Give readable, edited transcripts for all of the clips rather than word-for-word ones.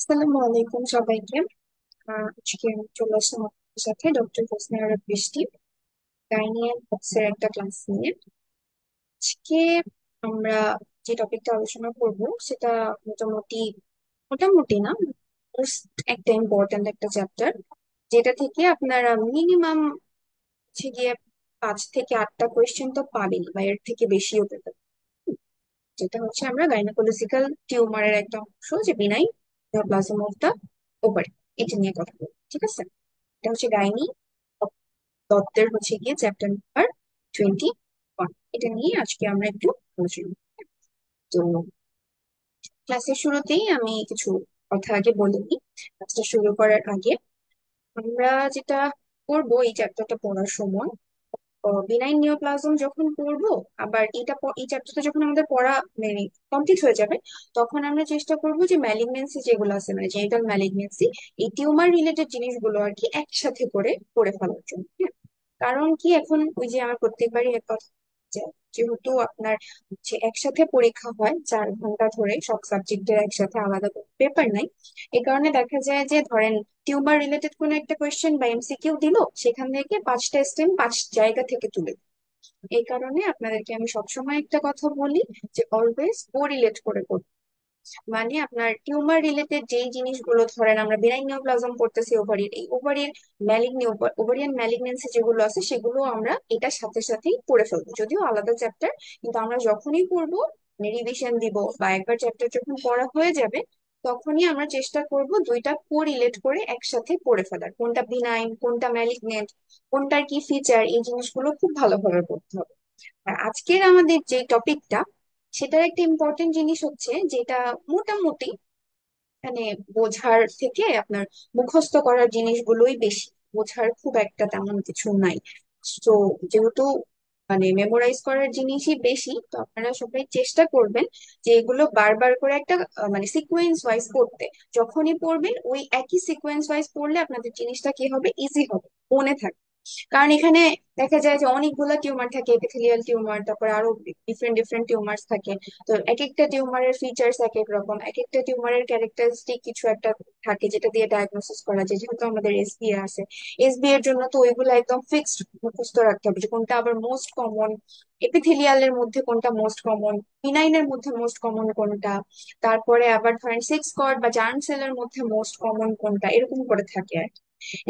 আসসালামু আলাইকুম সবাইকে। আজকে আমি চলে আসলাম আপনাদের সাথে ডক্টর হোসনে আরা বৃষ্টি গাইনি অ্যান্ড পক্সের একটা ক্লাস নিয়ে। আজকে আমরা যে টপিকটা আলোচনা করব সেটা মোটামুটি মোটামুটি না মোস্ট একটা ইম্পর্ট্যান্ট একটা চ্যাপ্টার, যেটা থেকে আপনারা মিনিমাম হচ্ছে গিয়ে 5 থেকে 8টা কোয়েশ্চেন তো পাবেন বা এর থেকে বেশিও পেতে পারেন। যেটা হচ্ছে আমরা গাইনোকোলজিক্যাল টিউমারের একটা অংশ, যে benign neoplasm of the ovary, এটা নিয়ে কথা বলবো। ঠিক আছে, এটা হচ্ছে গাইনি তত্ত্বের হচ্ছে গিয়ে চ্যাপ্টার নাম্বার 21। এটা নিয়ে আজকে আমরা একটু আলোচনা করব। তো ক্লাসের শুরুতেই আমি কিছু কথা আগে বলে নিই। ক্লাসটা শুরু করার আগে আমরা যেটা করবো এই চ্যাপ্টারটা পড়ার সময়, বিনাইন নিওপ্লাজম যখন পড়বো, আবার এই চ্যাপ্টারটা যখন আমাদের পড়া মানে কমপ্লিট হয়ে যাবে, তখন আমরা চেষ্টা করবো যে ম্যালিগনেন্সি যেগুলো আছে, মানে জেনিটাল ম্যালিগনেন্সি, এই টিউমার রিলেটেড জিনিসগুলো আর কি একসাথে করে পড়ে ফেলার জন্য, হ্যাঁ? কারণ কি, এখন ওই যে আমার প্রত্যেকবারই এক কথা, যে যেহেতু আপনার হচ্ছে একসাথে পরীক্ষা হয় 4 ঘন্টা ধরে, সব সাবজেক্টের একসাথে আলাদা পেপার নাই। এই কারণে দেখা যায় যে ধরেন টিউমার রিলেটেড কোনো একটা কোয়েশ্চেন বা এমসিকিউ দিল, সেখান থেকে 5টা স্টেম 5 জায়গা থেকে তুলে দিল। এই কারণে আপনাদেরকে আমি সবসময় একটা কথা বলি, যে অলওয়েজ কোরিলেট করে করুন। মানে আপনার টিউমার রিলেটেড যেই জিনিসগুলো, ধরেন আমরা বেনাইন নিওপ্লাজম পড়তেছি ওভারির, এই ওভারির ওভারিয়ান ম্যালিগনেন্সি যেগুলো আছে সেগুলো আমরা এটার সাথে সাথেই পড়ে ফেলবো, যদিও আলাদা চ্যাপ্টার। কিন্তু আমরা যখনই পড়বো, রিভিশন দিব বা একবার চ্যাপ্টার যখন পড়া হয়ে যাবে, তখনই আমরা চেষ্টা করব দুইটা কোরিলেট করে একসাথে পড়ে ফেলার, কোনটা বিনাইন কোনটা ম্যালিগনেন্ট, কোনটার কি ফিচার, এই জিনিসগুলো খুব ভালোভাবে পড়তে হবে। আর আজকের আমাদের যে টপিকটা, সেটার একটা ইম্পর্টেন্ট জিনিস হচ্ছে, যেটা মোটামুটি মানে বোঝার থেকে আপনার মুখস্থ করার জিনিসগুলোই বেশি, বোঝার খুব একটা তেমন কিছু নাই। তো যেহেতু মানে মেমোরাইজ করার জিনিসই বেশি, তো আপনারা সবাই চেষ্টা করবেন যে এগুলো বারবার করে একটা মানে সিকোয়েন্স ওয়াইজ পড়তে। যখনই পড়বেন ওই একই সিকোয়েন্স ওয়াইজ পড়লে আপনাদের জিনিসটা কি হবে, ইজি হবে, মনে থাকবে। কারণ এখানে দেখা যায় যে অনেকগুলা টিউমার থাকে, এপিথেলিয়াল টিউমার, তারপর আরো ডিফারেন্ট ডিফারেন্ট টিউমার্স থাকে। তো এক একটা টিউমারের ফিচার্স এক এক রকম, এক একটা টিউমারের ক্যারেক্টারিস্টিক কিছু একটা থাকে যেটা দিয়ে ডায়াগনোসিস করা যায়। যেহেতু আমাদের এসবিএ আছে, এসবিএ এর জন্য তো ওইগুলো একদম ফিক্সড মুখস্থ রাখতে হবে, যে কোনটা আবার মোস্ট কমন, এপিথেলিয়ালের মধ্যে কোনটা মোস্ট কমন, ফিনাইনের মধ্যে মোস্ট কমন কোনটা, তারপরে আবার ধরেন সিক্স কর্ড বা জার্ম সেলের মধ্যে মোস্ট কমন কোনটা, এরকম করে থাকে আর কি।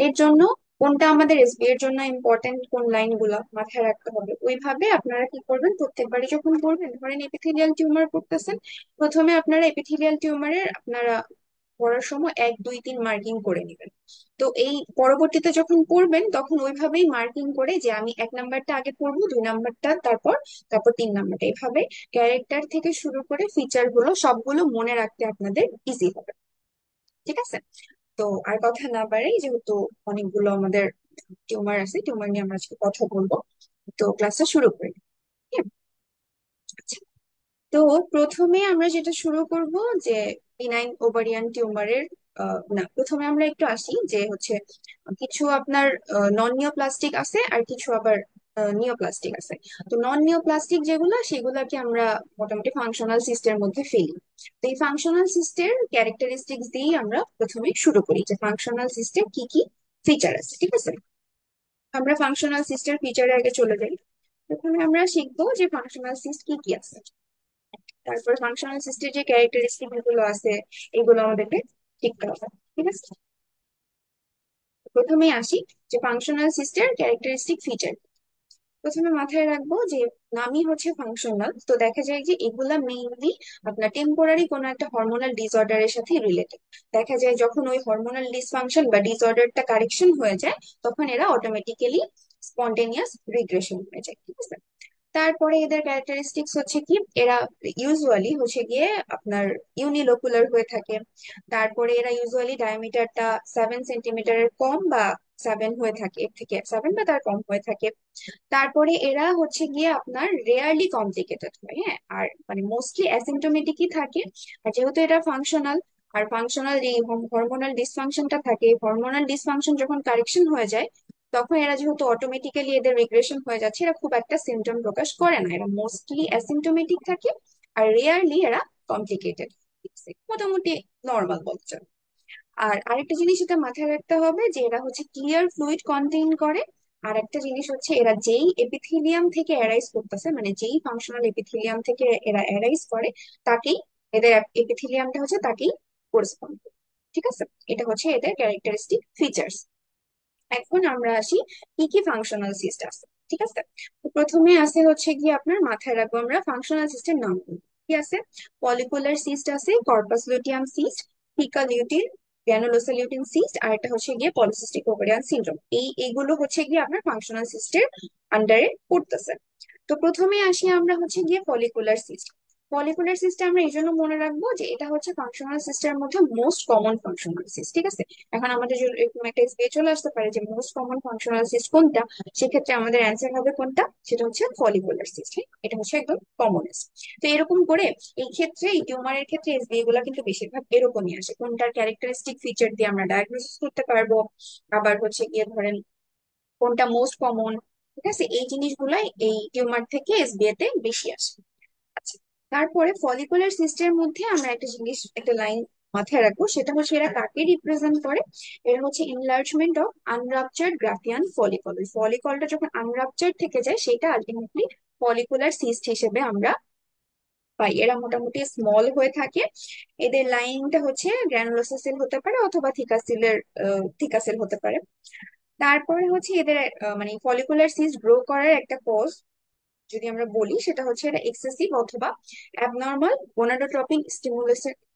এর জন্য কোনটা আমাদের এসবি এর জন্য ইম্পর্টেন্ট, কোন লাইন গুলা মাথায় রাখতে হবে, ওইভাবে আপনারা কি করবেন, প্রত্যেকবারই যখন পড়বেন, ধরেন এপিথেলিয়াল টিউমার পড়তেছেন, প্রথমে আপনারা এপিথেলিয়াল টিউমারের আপনারা পড়ার সময় 1 2 3 মার্কিং করে নেবেন। তো এই পরবর্তীতে যখন পড়বেন, তখন ওইভাবেই মার্কিং করে, যে আমি 1 নাম্বারটা আগে পড়বো, 2 নাম্বারটা তারপর, তারপর 3 নাম্বারটা, এইভাবে ক্যারেক্টার থেকে শুরু করে ফিচার গুলো সবগুলো মনে রাখতে আপনাদের ইজি হবে। ঠিক আছে, তো আর কথা না বাড়াই, যেহেতু অনেকগুলো আমাদের টিউমার আছে, টিউমার নিয়ে আমরা আজকে কথা বলবো। তো ক্লাসটা শুরু করি। হ্যাঁ, আচ্ছা। তো প্রথমে আমরা যেটা শুরু করব, যে বিনাইন ওভারিয়ান টিউমারের, না, প্রথমে আমরা একটু আসি যে হচ্ছে কিছু আপনার নন নিওপ্লাস্টিক আছে, আর কিছু আবার নিওপ্লাস্টিক আছে। তো নন নিওপ্লাস্টিক যেগুলো, সেগুলোকে আমরা মোটামুটি ফাংশনাল সিস্টের মধ্যে ফেলি। তো এই ফাংশনাল সিস্টের ক্যারেক্টারিস্টিক্স দিয়ে আমরা প্রথমে শুরু করি, যে ফাংশনাল সিস্টেম কি কি ফিচার আছে। ঠিক আছে, আমরা ফাংশনাল সিস্টের ফিচারে আগে চলে যাই। প্রথমে আমরা শিখবো যে ফাংশনাল সিস্ট কি কি আছে, তারপর ফাংশনাল সিস্টের যে ক্যারেক্টারিস্টিক গুলো আছে, এগুলো আমাদেরকে শিখতে হবে। ঠিক আছে, প্রথমেই আসি যে ফাংশনাল সিস্টের ক্যারেক্টারিস্টিক ফিচার। প্রথমে মাথায় রাখবো যে নামই হচ্ছে ফাংশনাল, তো দেখা যায় যে এগুলা মেইনলি আপনার টেম্পোরারি কোনো একটা হরমোনাল ডিসঅর্ডারের সাথে রিলেটেড। দেখা যায় যখন ওই হরমোনাল ডিসফাংশন বা ডিসঅর্ডারটা কারেকশন হয়ে যায়, তখন এরা অটোমেটিক্যালি স্পন্টেনিয়াস রিগ্রেশন হয়ে যায়। ঠিক আছে, তারপরে এদের ক্যারেক্টারিস্টিক্স হচ্ছে কি, এরা ইউজুয়ালি হচ্ছে গিয়ে আপনার ইউনিলোকুলার হয়ে থাকে। তারপরে এরা ইউজুয়ালি ডায়ামিটারটা 7 সেন্টিমিটারের কম বা 7 হয়ে থাকে, এর থেকে 7 বা তার কম হয়ে থাকে। তারপরে এরা হচ্ছে গিয়ে আপনার রেয়ারলি কমপ্লিকেটেড হয়, হ্যাঁ, আর মানে মোস্টলি অ্যাসিমটোমেটিকই থাকে। আর যেহেতু এটা ফাংশনাল, আর ফাংশনাল এই হরমোনাল ডিসফাংশনটা থাকে, হরমোনাল ডিসফাংশন যখন কারেকশন হয়ে যায়, তখন এরা যেহেতু অটোমেটিক্যালি এদের রিগ্রেশন হয়ে যাচ্ছে, এরা খুব একটা সিমটম প্রকাশ করে না, এরা মোস্টলি অ্যাসিমটোমেটিক থাকে। আর রেয়ারলি এরা কমপ্লিকেটেড, মোটামুটি নর্মাল বলতে চায়। আর আরেকটা জিনিস এটা মাথায় রাখতে হবে যে এরা হচ্ছে ক্লিয়ার ফ্লুইড কন্টেইন করে। আর একটা জিনিস হচ্ছে এরা যেই এপিথেলিয়াম থেকে অ্যারাইজ করতেছে, মানে যেই ফাংশনাল এপিথেলিয়াম থেকে এরা অ্যারাইজ করে, তাকেই এদের এপিথেলিয়ামটা হচ্ছে তাকেই করেসপন্ড করে। ঠিক আছে, এটা হচ্ছে এদের ক্যারেক্টারিস্টিক ফিচার্স। এখন আমরা আসি কি কি ফাংশনাল সিস্ট আছে। ঠিক আছে, তো প্রথমে আছে হচ্ছে গিয়ে আপনার মাথায় রাখবো আমরা ফাংশনাল সিস্টের নাম কি আছে। পলিপোলার সিস্ট আছে, corpus luteum cyst, theca lutein, granulosa lutein cyst, আর একটা হচ্ছে গিয়ে পলিসিস্টিক ওভারিয়ান সিনড্রোম। এইগুলো হচ্ছে গিয়ে আপনার ফাংশনাল সিস্টের আন্ডারে পড়তেছে। তো প্রথমে আসি আমরা হচ্ছে গিয়ে ফলিকুলার সিস্ট। ফলিকুলার সিস্ট আমরা এই জন্য মনে রাখবো যে এটা হচ্ছে ফাংশনাল সিস্টেমের মধ্যে মোস্ট কমন ফাংশনাল সিস্ট। ঠিক আছে, এখন আমাদের যদি এরকম একটা স্পেস চলে আসতে পারে যে মোস্ট কমন ফাংশনাল সিস্ট কোনটা, সেক্ষেত্রে আমাদের অ্যান্সার হবে কোনটা, সেটা হচ্ছে ফলিকুলার সিস্ট। এটা হচ্ছে একদম কমনেস্ট। তো এরকম করে এই ক্ষেত্রে এই টিউমারের ক্ষেত্রে এসবিএ গুলা কিন্তু বেশিরভাগ এরকমই আসে, কোনটার ক্যারেক্টারিস্টিক ফিচার দিয়ে আমরা ডায়াগনোসিস করতে পারবো, আবার হচ্ছে গিয়ে ধরেন কোনটা মোস্ট কমন। ঠিক আছে, এই জিনিসগুলাই এই টিউমার থেকে এসবিএ তে বেশি আসে। আচ্ছা, তারপরে ফলিকুলার সিস্টের মধ্যে আমরা একটা জিনিস, একটা লাইন মাথায় রাখবো, সেটা হচ্ছে এরা কাকে রিপ্রেজেন্ট করে। এরা হচ্ছে এনলার্জমেন্ট অফ আনরাপচার্ড গ্রাফিয়ান ফলিকল। ফলিকলটা যখন আনরাপচার্ড থেকে যায় সেটা আলটিমেটলি ফলিকুলার সিস্ট হিসেবে আমরা পাই। এরা মোটামুটি স্মল হয়ে থাকে। এদের লাইনটা হচ্ছে গ্রানুলোসা সেল হতে পারে অথবা থিকা সেল হতে পারে। তারপরে হচ্ছে এদের মানে ফলিকুলার সিস্ট গ্রো করার একটা কজ যদি আমরা বলি, সেটা হচ্ছে এটা এক্সেসিভ অথবা অ্যাবনর্মাল গোনাডোট্রপিক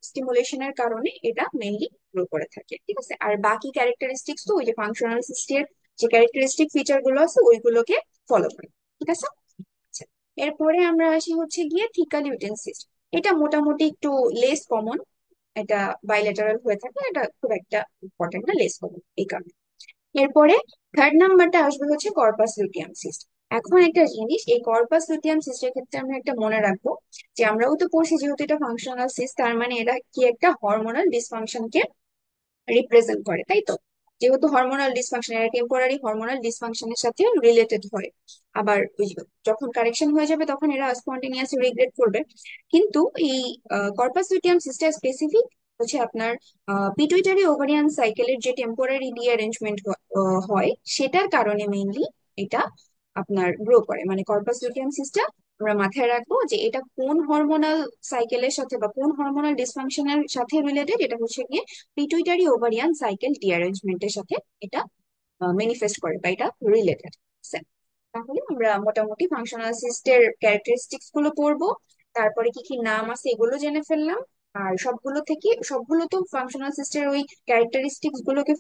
স্টিমুলেশনের কারণে এটা মেইনলি গ্রো করে থাকে। ঠিক আছে, আর বাকি ক্যারেক্টারিস্টিক্স তো ওই যে ফাংশনাল সিস্টের যে ক্যারেক্টারিস্টিক ফিচার গুলো আছে ওইগুলোকে ফলো করে। ঠিক আছে। আচ্ছা, এরপরে আমরা আসি হচ্ছে গিয়ে থিকাল ইউটেন্সিস। এটা মোটামুটি একটু লেস কমন, এটা বাইলেটারাল হয়ে থাকে, এটা খুব একটা ইম্পর্টেন্ট না, লেস কমন এই কারণে। এরপরে থার্ড নাম্বারটা আসবে হচ্ছে কর্পাস লুটিয়াম সিস্ট। এখন একটা জিনিস, এই কর্পাস লুটিয়াম সিস্টের ক্ষেত্রে আমরা একটা মনে রাখবো যে আমরাও তো পড়ছি যেহেতু এটা ফাংশনাল সিস্ট, তার মানে এরা কি একটা হরমোনাল ডিসফাংশনকে রিপ্রেজেন্ট করে, তাই তো। যেহেতু হরমোনাল ডিসফাংশন, এরা টেম্পোরারি হরমোনাল ডিসফাংশনের সাথে রিলেটেড হয়। আবার ওই যে যখন কারেকশন হয়ে যাবে তখন এরা স্পন্টেনিয়াস রিগ্রেট করবে। কিন্তু এই কর্পাস লুটিয়াম সিস্টেম স্পেসিফিক হচ্ছে আপনার পিটুইটারি ওভারিয়ান সাইকেলের যে টেম্পোরারি রিঅ্যারেঞ্জমেন্ট হয় সেটার কারণে মেইনলি এটা আপনার গ্রো করে। মানে কর্পাস লুটিয়াম সিস্টেম আমরা মাথায় রাখবো যে এটা কোন হরমোনাল সাইকেলের সাথে বা কোন হরমোনাল ডিসফাংশনের সাথে রিলেটেড, এটা হচ্ছে গিয়ে পিটুইটারি ওভারিয়ান সাইকেল ডিঅ্যারেঞ্জমেন্টের সাথে এটা ম্যানিফেস্ট করে বা এটা রিলেটেড। তাহলে আমরা মোটামুটি ফাংশনাল সিস্টের ক্যারেক্টারিস্টিক্স গুলো পড়বো, তারপরে কি কি নাম আছে এগুলো জেনে ফেললাম। আর সবগুলো তো ফাংশনাল সিস্টের ওই ক্যারেক্টারিস্টিক্স গুলোকে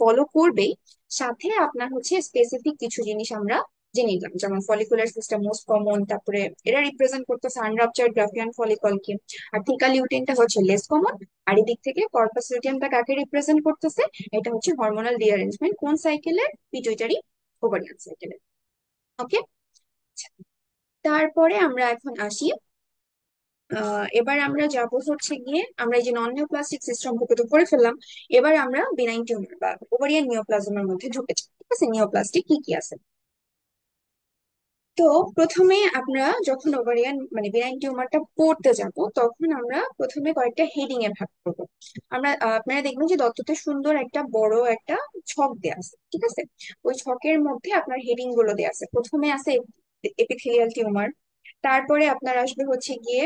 ফলো করবেই। সাথে আপনার হচ্ছে স্পেসিফিক কিছু জিনিস আমরা জেনে নিলাম, যেমন ফলিকুলার সিস্টেম মোস্ট কমন, তারপরে এরা রিপ্রেজেন্ট করতেছে আনরাপচার্ড গ্রাফিয়ান ফলিকলকে, আর থিকা লিউটেনটা হচ্ছে লেস কমন। আর এদিক থেকে কর্পাস লিউটেনটা কাকে রিপ্রেজেন্ট করতেছে, এটা হচ্ছে হরমোনাল রিঅ্যারেঞ্জমেন্ট কোন সাইকেলের, পিটুইটারি ওভারিয়ান সাইকেলের। ওকে। তারপরে আমরা এখন আসি, এবার আমরা যাব হচ্ছে গিয়ে আমরা এই যে নন নিওপ্লাস্টিক সিস্টেম সম্পর্কে তো পড়ে ফেললাম। এবার আমরা বিনাইন টিউমার বা ওভারিয়ান নিওপ্লাজমের মধ্যে ঢুকেছি। ঠিক আছে, নিওপ্লাস্টিক কি কি আছে। তো প্রথমে আমরা যখন ওভারিয়ান মানে বিনাইন টিউমারটা পড়তে যাব তখন আমরা প্রথমে কয়েকটা হেডিং এ ভাগ করবো। আপনারা দেখবেন যে দত্ততে সুন্দর একটা বড় একটা ছক দেয়া আছে। ঠিক আছে, ওই ছকের মধ্যে আপনার হেডিং গুলো দেয়া আছে। প্রথমে আছে এপিথেলিয়াল টিউমার, তারপরে আপনার আসবে হচ্ছে গিয়ে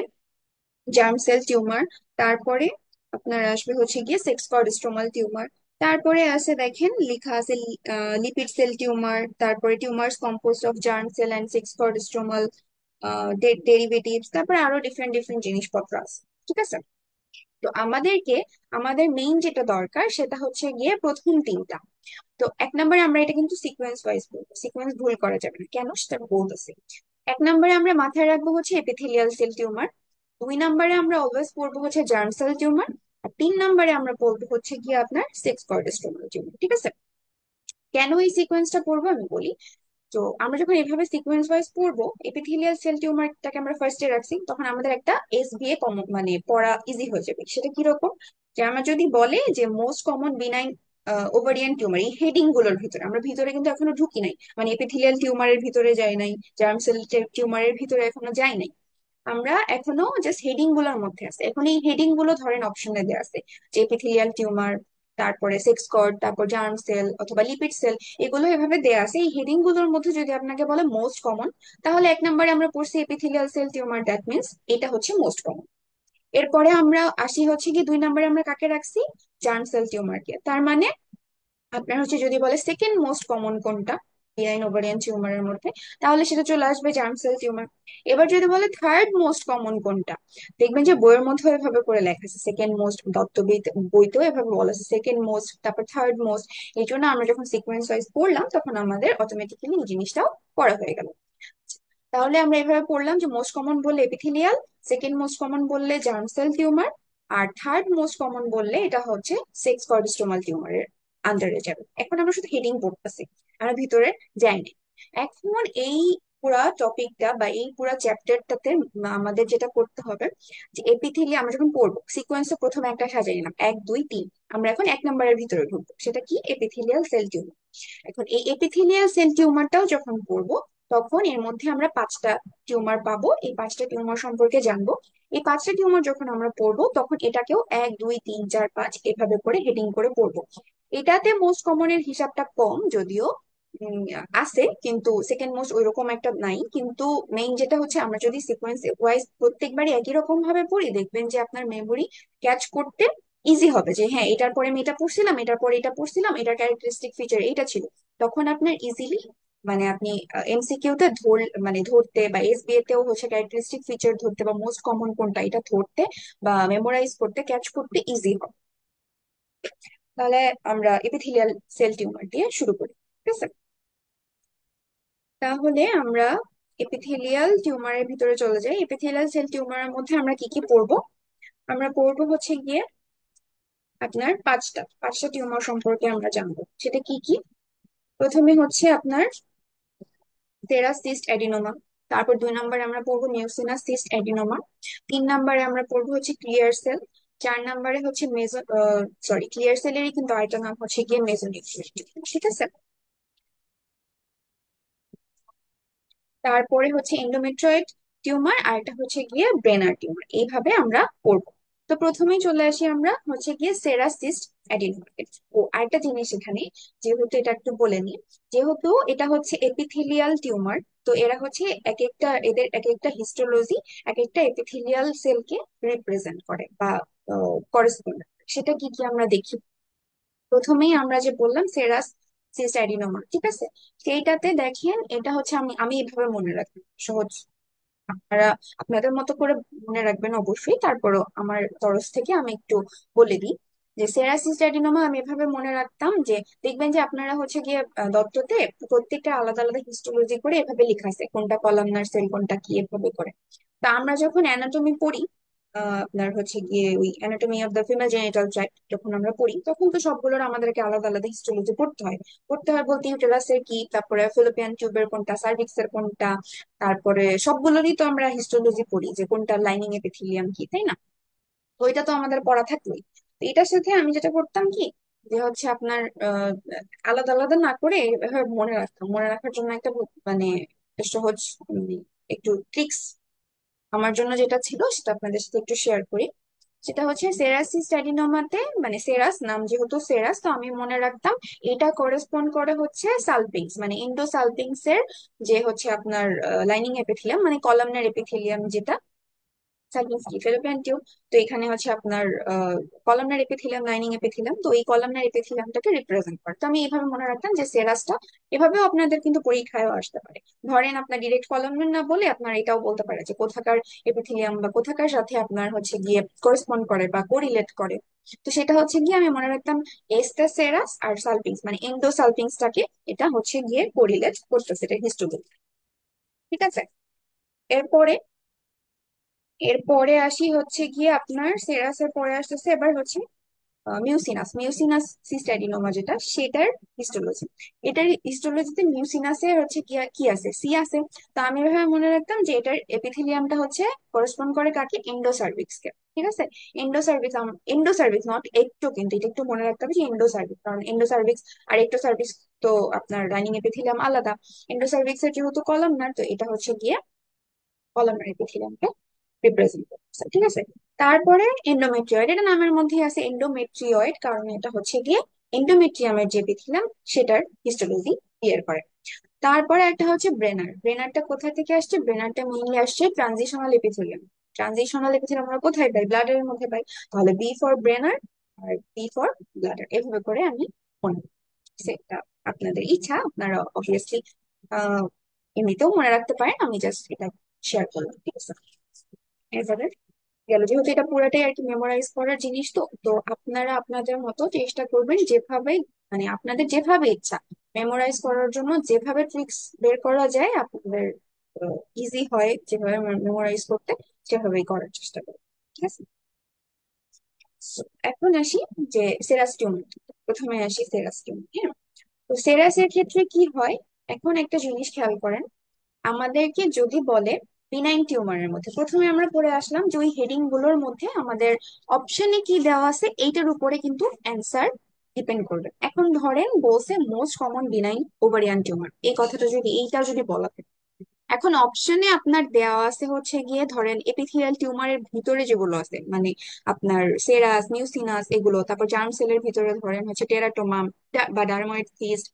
জার্ম সেল টিউমার, তারপরে আপনার আসবে হচ্ছে গিয়ে সেক্স কর্ডস্ট্রোমাল টিউমার, তারপরে আছে দেখেন লেখা আছে লিপিড সেল টিউমার, তারপরে tumours compose of germ cell and sex cord stromal derivatives, তারপরে আরো ডিফারেন্ট ডিফারেন্ট জিনিসপত্র আছে। ঠিক আছে, তো আমাদের মেইন যেটা দরকার সেটা হচ্ছে গিয়ে প্রথম তিনটা। তো এক নম্বরে আমরা এটা কিন্তু সিকোয়েন্স ওয়াইজ বলবো, সিকোয়েন্স ভুল করা যাবে না, কেন সেটা বলতেছি। এক নম্বরে আমরা মাথায় রাখবো হচ্ছে এপিথেলিয়াল সেল টিউমার, দুই নম্বরে আমরা অলওয়েজ পড়বো হচ্ছে জার্ম সেল টিউমার, আর তিন নম্বরে আমরা পড়বো হচ্ছে গিয়ে আপনার সেক্স কর্ডস্ট্রোমাল টিউমার। ঠিক আছে, কেন এই সিকোয়েন্সটা পড়বো আমি বলি। তো আমরা যখন এভাবে সিকোয়েন্স ওয়াইজ পড়বো, এপিথেলিয়াল সেল টিউমারটাকে আমরা ফার্স্টে রাখছি, তখন আমাদের একটা এসবিএ মানে পড়া ইজি হয়ে যাবে। সেটা কিরকম, যে আমরা যদি বলে যে most common benign ovarian tumour, এই হেডিং গুলোর ভিতরে আমরা ভিতরে কিন্তু এখনো ঢুকি নাই, মানে এপিথেলিয়াল টিউমারের ভিতরে যাই নাই, জার্ম সেল টিউমারের ভিতরে এখনো যাই নাই, আমরা এখনো জাস্ট হেডিং গুলোর মধ্যে আছে। এখন এই হেডিং গুলো ধরেন অপশনে দেওয়া আছে যে এপিথেলিয়াল টিউমার, তারপরে সেক্স কর্ড, তারপর জার্ম সেল অথবা লিপিড সেল, এগুলো এভাবে দেয়া আছে। এই হেডিং গুলোর মধ্যে যদি আপনাকে বলে মোস্ট কমন, তাহলে 1 নম্বরে আমরা পড়ছি epithelial cell tumour, that means এটা হচ্ছে মোস্ট কমন। এরপরে আমরা আসি হচ্ছে কি 2 নম্বরে আমরা কাকে রাখছি, জার্ম সেল টিউমারকে। তার মানে আপনার হচ্ছে যদি বলে সেকেন্ড মোস্ট কমন কোনটা বেনাইন ওভারিয়ান টিউমারের মধ্যে, তাহলে সেটা চলে আসবে জার্ম সেল টিউমার। এবার যদি বলে থার্ড মোস্ট কমন কোনটা, দেখবেন যে বইয়ের মধ্যে এভাবে করে লেখা আছে সেকেন্ড মোস্ট, দত্ত বইতেও এভাবে বলা আছে সেকেন্ড মোস্ট, তারপর থার্ড মোস্ট। এই জন্য আমরা যখন সিকোয়েন্স ওয়াইজ পড়লাম তখন আমাদের অটোমেটিক্যালি এই জিনিসটাও পড়া হয়ে গেল। তাহলে আমরা এভাবে পড়লাম যে মোস্ট কমন বললে এপিথেলিয়াল, সেকেন্ড মোস্ট কমন বললে জার্ম সেল টিউমার, আর থার্ড মোস্ট কমন বললে এটা হচ্ছে সেক্স কর্ডিস্টোমাল টিউমারের আন্ডারে যাবে। এখন আমরা শুধু হেডিং পড়তেছি, আমরা ভিতরে যাই না। এখন এই পুরা টপিকটা বা এই পুরা চ্যাপ্টারটাতে আমাদের যেটা করতে হবে, যে এপিথেলিয়াল আমরা যখন পড়বো সিকোয়েন্সে প্রথমে একটা সাজিয়ে নিলাম 1 2 3, আমরা এখন 1 নম্বরের ভিতরে ঢুকবো, সেটা কি এপিথেলিয়াল সেল টিউমার। এখন এই এপিথেলিয়াল সেল টিউমারটাও যখন পড়বো, তখন এর মধ্যে আমরা 5টা টিউমার পাবো, এই 5টা টিউমার সম্পর্কে জানবো। এই 5টা টিউমার যখন আমরা পড়বো তখন এটাকেও 1 2 3 4 5 এভাবে করে হেডিং করে পড়বো। এটাতে মোস্ট কমনের হিসাবটা কম যদিও, উম, আছে, কিন্তু সেকেন্ড মোস্ট ওইরকম একটা নাই। কিন্তু মেইন যেটা হচ্ছে আমরা যদি সিকোয়েন্স ওয়াইজ প্রত্যেকবারই একই রকম ভাবে পড়ি, দেখবেন যে আপনার মেমোরি ক্যাচ করতে ইজি হবে, যে হ্যাঁ এটার পরে আমি এটা পড়ছিলাম, এটার পরে এটা পড়ছিলাম, এটার ক্যারেক্টারিস্টিক ফিচার এইটা ছিল। তখন আপনার ইজিলি, মানে আপনি এমসিকিউ তে মানে ধরতে, বা এসবিএ তেও হচ্ছে ক্যারেক্টারিস্টিক ফিচার ধরতে বা মোস্ট কমন কোনটা এটা ধরতে বা মেমোরাইজ করতে, ক্যাচ করতে ইজি হবে। তাহলে আমরা এপিথেলিয়াল সেল টিউমার দিয়ে শুরু করি, ঠিক আছে? তাহলে আমরা এপিথেলিয়াল টিউমারের ভিতরে চলে যাই। এপিথেলিয়াল সেল টিউমারের মধ্যে আমরা কি কি পড়বো, আমরা পড়বো হচ্ছে গিয়ে আপনার পাঁচটা টিউমার সম্পর্কে আমরা জানবো, সেটা কি কি। প্রথমে হচ্ছে আপনার সেরাস সিস্ট অ্যাডিনোমা, তারপর 2 নম্বরে আমরা পড়বো মিউসিনাস সিস্ট অ্যাডিনোমা, 3 নম্বরে আমরা পড়বো হচ্ছে ক্লিয়ার সেল, 4 নম্বরে হচ্ছে মেজো, সরি ক্লিয়ার সেলেরই কিন্তু আরেকটা নাম হচ্ছে গিয়ে মেজোনিক্সিস, ঠিক আছে? তারপরে হচ্ছে এন্ডোমেট্রয়েড টিউমার, আর এটা হচ্ছে গিয়ে ব্রেনার টিউমার, এইভাবে আমরা পড়বো। তো প্রথমেই চলে আসি আমরা হচ্ছে গিয়ে সেরাসিস্ট অ্যাডিনোমাকে। ও আরেকটা জিনিস এখানে, যেহেতু এটা একটু বলে নি, যেহেতু এটা হচ্ছে এপিথেলিয়াল টিউমার, তো এরা হচ্ছে এক একটা, এদের এক একটা হিস্টোলজি এক একটা এপিথেলিয়াল সেলকে রিপ্রেজেন্ট করে বা করেসপন্ড। সেটা কি কি আমরা দেখি। প্রথমেই আমরা যে বললাম সেরাস সিস অ্যাডিনোমা, ঠিক আছে? সেইটাতে দেখেন এটা হচ্ছে, আমি আমি এভাবে মনে রাখি সহজ, আপনারা আপনাদের মতো করে মনে রাখবেন অবশ্যই, তারপরও আমার তরফ থেকে আমি একটু বলে দিই। যে সেরাসিস অ্যাডিনোমা আমি এভাবে মনে রাখতাম যে, দেখবেন যে আপনারা হচ্ছে গিয়ে দত্ততে প্রত্যেকটা আলাদা আলাদা হিস্টোলজি করে এভাবে লেখা আছে কোনটা কলামনার সেল কোনটা কি এভাবে করে। তা আমরা যখন অ্যানাটমি পড়ি, আপনার হচ্ছে গিয়ে ওই anatomy of the female genital tract যখন আমরা পড়ি, তখন তো সবগুলোর আমাদেরকে আলাদা আলাদা হিস্টোলজি পড়তে হয়। পড়তে হয় বলতে ইউটেরাসের কি, তারপরে ফিলোপিয়ান টিউবের কোনটা, সার্ভিক্সের কোনটা, তারপরে সবগুলোরই তো আমরা হিস্টোলজি পড়ি যে কোনটা লাইনিং এপিথেলিয়াম কি, তাই না? তো এটা তো আমাদের পড়া থাকলোই। তো এটার সাথে আমি যেটা করতাম কি, যে হচ্ছে আপনার আলাদা আলাদা না করে এভাবে মনে রাখতাম। মনে রাখার জন্য একটা মানে সহজ, উম, একটু ট্রিক্স আমার জন্য যেটা ছিল সেটা আপনাদের সাথে একটু শেয়ার করি। সেটা হচ্ছে সেরাসিস স্ট্যাডিনোমাতে, মানে সেরাস নাম যেহেতু সেরাস, তো আমি মনে রাখতাম এটা করেসপন্ড করে হচ্ছে সালপিংস, মানে ইন্ডোসালপিংস এর যে হচ্ছে আপনার লাইনিং এপিথেলিয়াম, মানে কলামনার এপিথেলিয়াম যেটা সাইক্লোস্কি ফেলোপিয়ান টিউব। তো এখানে হচ্ছে আপনার কলামনার এপিথেলিয়াম, লাইনিং এপিথেলিয়াম, তো এই কলামনার এপিথেলিয়ামটাকে রিপ্রেজেন্ট করে। তো আমি এইভাবে মনে রাখতাম যে সেরাসটা, এভাবেও আপনাদের কিন্তু পরীক্ষায়ও আসতে পারে। ধরেন আপনার ডিরেক্ট কলামনার না বলে আপনার এটাও বলতে পারে যে কোথাকার এপিথেলিয়াম বা কোথাকার সাথে আপনার হচ্ছে গিয়ে করেসপন্ড করে বা কোরিলেট করে। তো সেটা হচ্ছে গিয়ে আমি মনে রাখতাম এস্টা সেরাস আর সালপিংস, মানে এন্ডোসালপিংসটাকে এটা হচ্ছে গিয়ে কোরিলেট করতেছে, এটা হিস্টোরি, ঠিক আছে? এরপরে এরপরে আসি হচ্ছে গিয়ে আপনার সেরাসের পরে আসতেছে এবার হচ্ছে মিউসিনাস, মিউসিনাস সিস্টাডিনোমা যেটা, সেটার হিস্টোলজি। এটার হিস্টোলজিতে মিউসিনাসের হচ্ছে কি কি আছে, সি আছে। তো আমি এভাবে মনে রাখতাম যে এটার এপিথেলিয়ামটা হচ্ছে করসপন্ড করে কাকে, এন্ডোসার্ভিক্স কে, ঠিক আছে? এন্ডোসার্ভিক্স, এন্ডোসার্ভিক্স নট একটু, কিন্তু এটা একটু মনে রাখতে হবে যে এন্ডোসার্ভিক্স, কারণ এন্ডোসার্ভিক্স আর একটোসার্ভিক্স তো আপনার লাইনিং এপিথেলিয়াম আলাদা। এন্ডোসার্ভিক্স এর যেহেতু কলামনার, তো এটা হচ্ছে গিয়ে কলামনার এপিথেলিয়াম। রিপ্রেজেন্ট করতেছে, ঠিক আছে। তারপরে এন্ডোমেট্রিয়য়েড, এটা নামের মধ্যেই আছে এন্ডোমেট্রিয়য়েড, কারণ এটা হচ্ছে গিয়ে এন্ডোমেট্রিয়ামের যে এপিথেলিয়াম সেটার হিস্টোলজি ক্লিয়ার করে। তারপরে একটা হচ্ছে ব্রেনার। ব্রেনারটা কোথা থেকে আসছে? ব্রেনারটা মেইনলি আসছে ট্রানজিশনাল এপিথেলিয়াম। ট্রানজিশনাল এপিথেলিয়াম আমরা কোথায় পাই? ব্লাডারের মধ্যে পাই। তাহলে বি ফর ব্রেনার আর বি ফর ব্লাডার, এভাবে করে আমি মনে রাখছি। এটা আপনাদের ইচ্ছা, আপনারা অবভিয়াসলি এমনিতেও মনে রাখতে পারেন, আমি জাস্ট এটা শেয়ার করলাম, ঠিক আছে। এবারে গেল, যেহেতু এটা পুরাটাই আর কি মেমোরাইজ করার জিনিস, তো তো আপনারা আপনাদের মতো চেষ্টা করবেন যেভাবে, মানে আপনাদের যেভাবে ইচ্ছা মেমোরাইজ করার জন্য যেভাবে ট্রিক্স বের করা যায় আপনাদের ইজি হয় যেভাবে মেমোরাইজ করতে, সেভাবেই করার চেষ্টা করবেন, ঠিক আছে। So, এখন আসি যে সেরাস টিউমার। প্রথমে আসি সেরাস টিউমার, হ্যাঁ। তো সেরাসের ক্ষেত্রে কি হয়, এখন একটা জিনিস খেয়াল করেন। আমাদেরকে যদি বলে বিনাইন টিউমারের মধ্যে, প্রথমে আমরা পড়ে আসলাম যে ওই হেডিং গুলোর মধ্যে আমাদের অপশনে কি দেওয়া আছে এইটার উপরে কিন্তু অ্যান্সার ডিপেন্ড করবে। এখন ধরেন বলছে most common benign ovarian tumour, এই কথাটা যদি এইটা যদি বলা থাকে, এখন অপশনে আপনার দেওয়া আছে হচ্ছে গিয়ে ধরেন এপিথেলিয়াল টিউমারের ভিতরে যেগুলো আছে, মানে আপনার সেরাস মিউসিনাস এগুলো, তারপর জার্ম সেলের ভিতরে ধরেন হচ্ছে টেরাটোমা বা ডার্মোয়েড সিস্ট,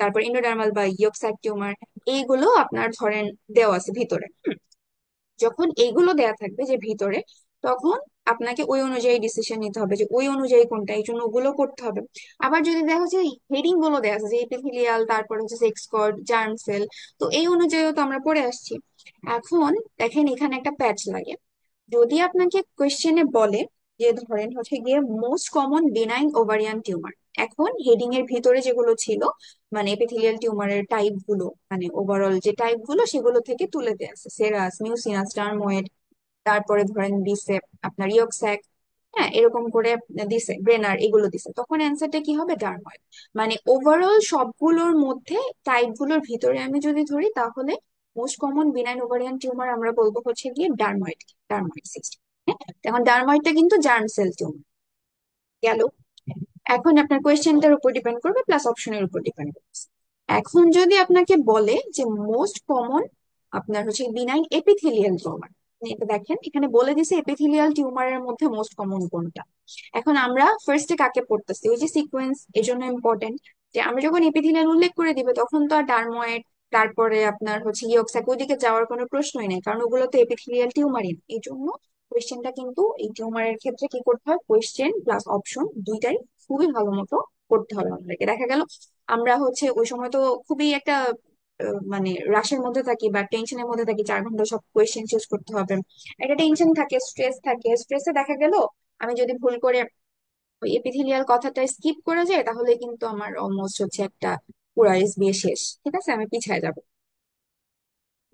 তারপর এন্ডোডার্মাল বা ইয়োকসাইট টিউমার, এইগুলো আপনার ধরেন দেওয়া আছে ভিতরে। যখন এইগুলো দেয়া থাকবে যে ভিতরে, তখন আপনাকে ওই অনুযায়ী ডিসিশন নিতে হবে যে ওই অনুযায়ী কোনটা, এই জন্য ওগুলো করতে হবে। আবার যদি দেখা হচ্ছে হেডিং গুলো দেওয়া আছে যে এপিথেলিয়াল, তারপর হচ্ছে সেক্স কর্ড, জার্ম সেল, তো এই অনুযায়ীও তো আমরা পড়ে আসছি। এখন দেখেন এখানে একটা প্যাচ লাগে। যদি আপনাকে কোয়েশ্চেনে বলে যে ধরেন হচ্ছে গিয়ে most common benign ovarian tumour, এখন হেডিং এর ভিতরে যেগুলো ছিল, মানে এপিথেলিয়াল টিউমারের টাইপ গুলো, মানে ওভারঅল যে টাইপ গুলো সেগুলো থেকে তুলে দেয়া আছে সেরাস মিউসিনাস ডার্মোয়েড, তারপরে ধরেন দিছে আপনার ইয়কস্যাক, হ্যাঁ এরকম করে দিছে ব্রেনার, এগুলো দিছে, তখন অ্যান্সারটা কি হবে? ডার্ময়েড। মানে ওভারঅল সবগুলোর মধ্যে টাইপ গুলোর ভিতরে আমি যদি ধরি, তাহলে most common benign ovarian tumour আমরা বলবো হচ্ছে গিয়ে ডার্ময়েড, ডার্ময়েড সিস্ট। হ্যাঁ, এখন ডার্ময়েডটা কিন্তু জার্ম সেল টিউমার গেল। এখন আপনার কোয়েশ্চেনটার উপর ডিপেন্ড করবে প্লাস অপশনের উপর ডিপেন্ড করবে। এখন যদি আপনাকে বলে যে মোস্ট কমন আপনার হচ্ছে বিনাইন এপিথেলিয়াল টিউমার, এটা দেখেন এখানে বলে দিছে এপিথেলিয়াল টিউমারের মধ্যে মোস্ট কমন কোনটা। এখন আমরা ফার্স্টে কাকে পড়তেছি, ওই যে সিকোয়েন্স, এই জন্য ইম্পর্টেন্ট যে আমরা যখন এপিথেলিয়াল উল্লেখ করে দিবে তখন তো আর ডার্ময়েড, তারপরে আপনার হচ্ছে ইয়কস্যাক ওইদিকে যাওয়ার কোনো প্রশ্নই নেই, কারণ ওগুলো তো এপিথেলিয়াল টিউমারই না। এই জন্য কোয়েশ্চেনটা কিন্তু এই টিউমারের ক্ষেত্রে কি করতে হয়, কোয়েশ্চেন প্লাস অপশন দুইটাই খুবই ভালো মতো করতে হবে আমাদেরকে। দেখা গেল আমরা হচ্ছে ওই সময় তো খুবই একটা মানে রাশের মধ্যে থাকি বা টেনশনের মধ্যে থাকি, 4 ঘন্টা সব কোয়েশ্চেন শেষ করতে হবে, একটা টেনশন থাকে, স্ট্রেস থাকে, স্ট্রেসে দেখা গেল আমি যদি ভুল করে ওই এপিথেলিয়াল কথাটা স্কিপ করে যায়, তাহলে কিন্তু আমার অলমোস্ট হচ্ছে একটা পুরা এসবিএ শেষ, ঠিক আছে, আমি পিছায় যাব।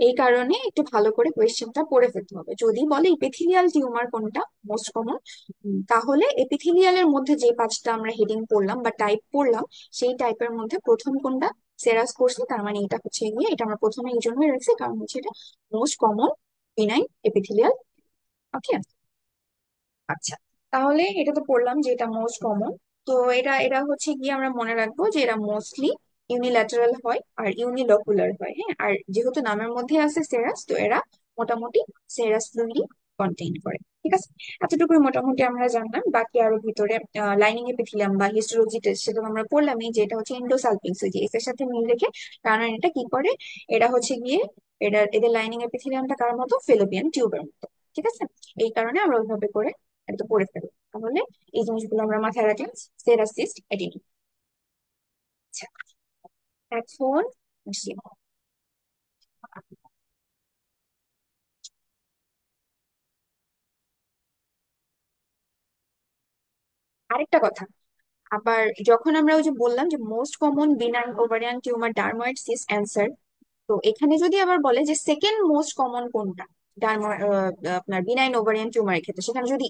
এই কারণে একটু ভালো করে কোয়েশ্চেনটা পড়ে ফেলতে হবে। যদি বলে এপিথেলিয়াল টিউমার কোনটা মোস্ট কমন, তাহলে এপিথেলিয়ালের মধ্যে যে 5টা আমরা হেডিং পড়লাম বা টাইপ পড়লাম, সেই টাইপের মধ্যে প্রথম কোনটা সেরাস করছে, তার মানে এটা হচ্ছে গিয়ে, এটা আমরা প্রথমে এই জন্যই রাখছি কারণ হচ্ছে এটা মোস্ট কমন বিনাইন এপিথেলিয়াল। ওকে, আচ্ছা। তাহলে এটা তো পড়লাম যে এটা মোস্ট কমন। তো এটা এটা হচ্ছে গিয়ে আমরা মনে রাখবো যে এরা মোস্টলি ইউনিল্যাটারাল হয় আর ইউনিলকুলার হয়, হ্যাঁ। আর যেহেতু নামের মধ্যে আছে সেরাস, তো এরা মোটামুটি সেরাস ফ্লুইডই কন্টেইন করে, ঠিক আছে। এতটুকুই মোটামুটি আমরা জানলাম। বাকি আরো ভিতরে লাইনিং এপিথেলিয়াম বা হিস্টোলজি টেস্ট, সেটা আমরা পড়লামই যে এটা হচ্ছে এন্ডোসালপিং সুইচ, এর সাথে মিল রেখে, কারণ এটা কি করে, এরা হচ্ছে গিয়ে এদের লাইনিং এপিথেলিয়ামটা কার মতো, ফেলোপিয়ান টিউবের মতো, ঠিক আছে। এই কারণে আমরা ওইভাবে করে এটা পড়ে ফেলি। তাহলে এই জিনিসগুলো আমরা মাথায় রাখলাম, সেরাসিস্ট এডিনি। আচ্ছা, এখন আসি আরেকটা কথা। আবার যখন আমরা ওই যে বললাম যে most common benign ovarian tumour dermoid cyst answer, তো এখানে যদি আবার বলে যে সেকেন্ড মোস্ট কমন কোনটা আপনার বিনাইন ওভারিয়ান টিউমারের ক্ষেত্রে, সেখানে যদি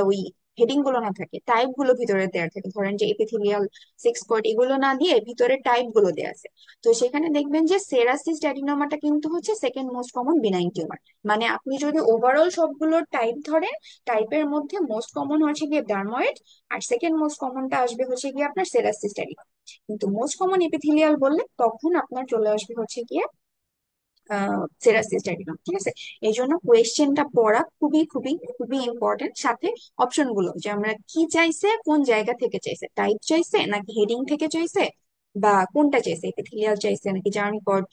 ওই হেডিং গুলো না থাকে, টাইপ গুলো ভিতরে দেওয়া থাকে, ধরেন যে এপিথেলিয়াল সিক্স পয়েন্ট এগুলো না দিয়ে ভিতরে টাইপ গুলো দেওয়া আছে, তো সেখানে দেখবেন যে সেরাসিস অ্যাডিনোমাটা কিন্তু হচ্ছে second most common benign tumour. মানে আপনি যদি ওভারঅল সবগুলোর টাইপ ধরেন, টাইপের মধ্যে মোস্ট কমন হচ্ছে গিয়ে ডার্ময়েড, আর সেকেন্ড মোস্ট কমনটা আসবে হচ্ছে গিয়ে আপনার সেরাসিস অ্যাডিনোমা। কিন্তু মোস্ট কমন এপিথেলিয়াল বললে তখন আপনার চলে আসবে হচ্ছে গিয়ে সেরাসিস ডায়াগ্রাম, ঠিক আছে। এই জন্য কোয়েশ্চেনটা পড়া খুবই খুবই খুবই ইম্পর্টেন্ট, সাথে অপশন গুলো যে আমরা কি চাইছে, কোন জায়গা থেকে চাইছে, টাইপ চাইছে নাকি হেডিং থেকে চাইছে, বা কোনটা চাইছে, এপিথেলিয়াল চাইছে নাকি জার্নি কর্ড।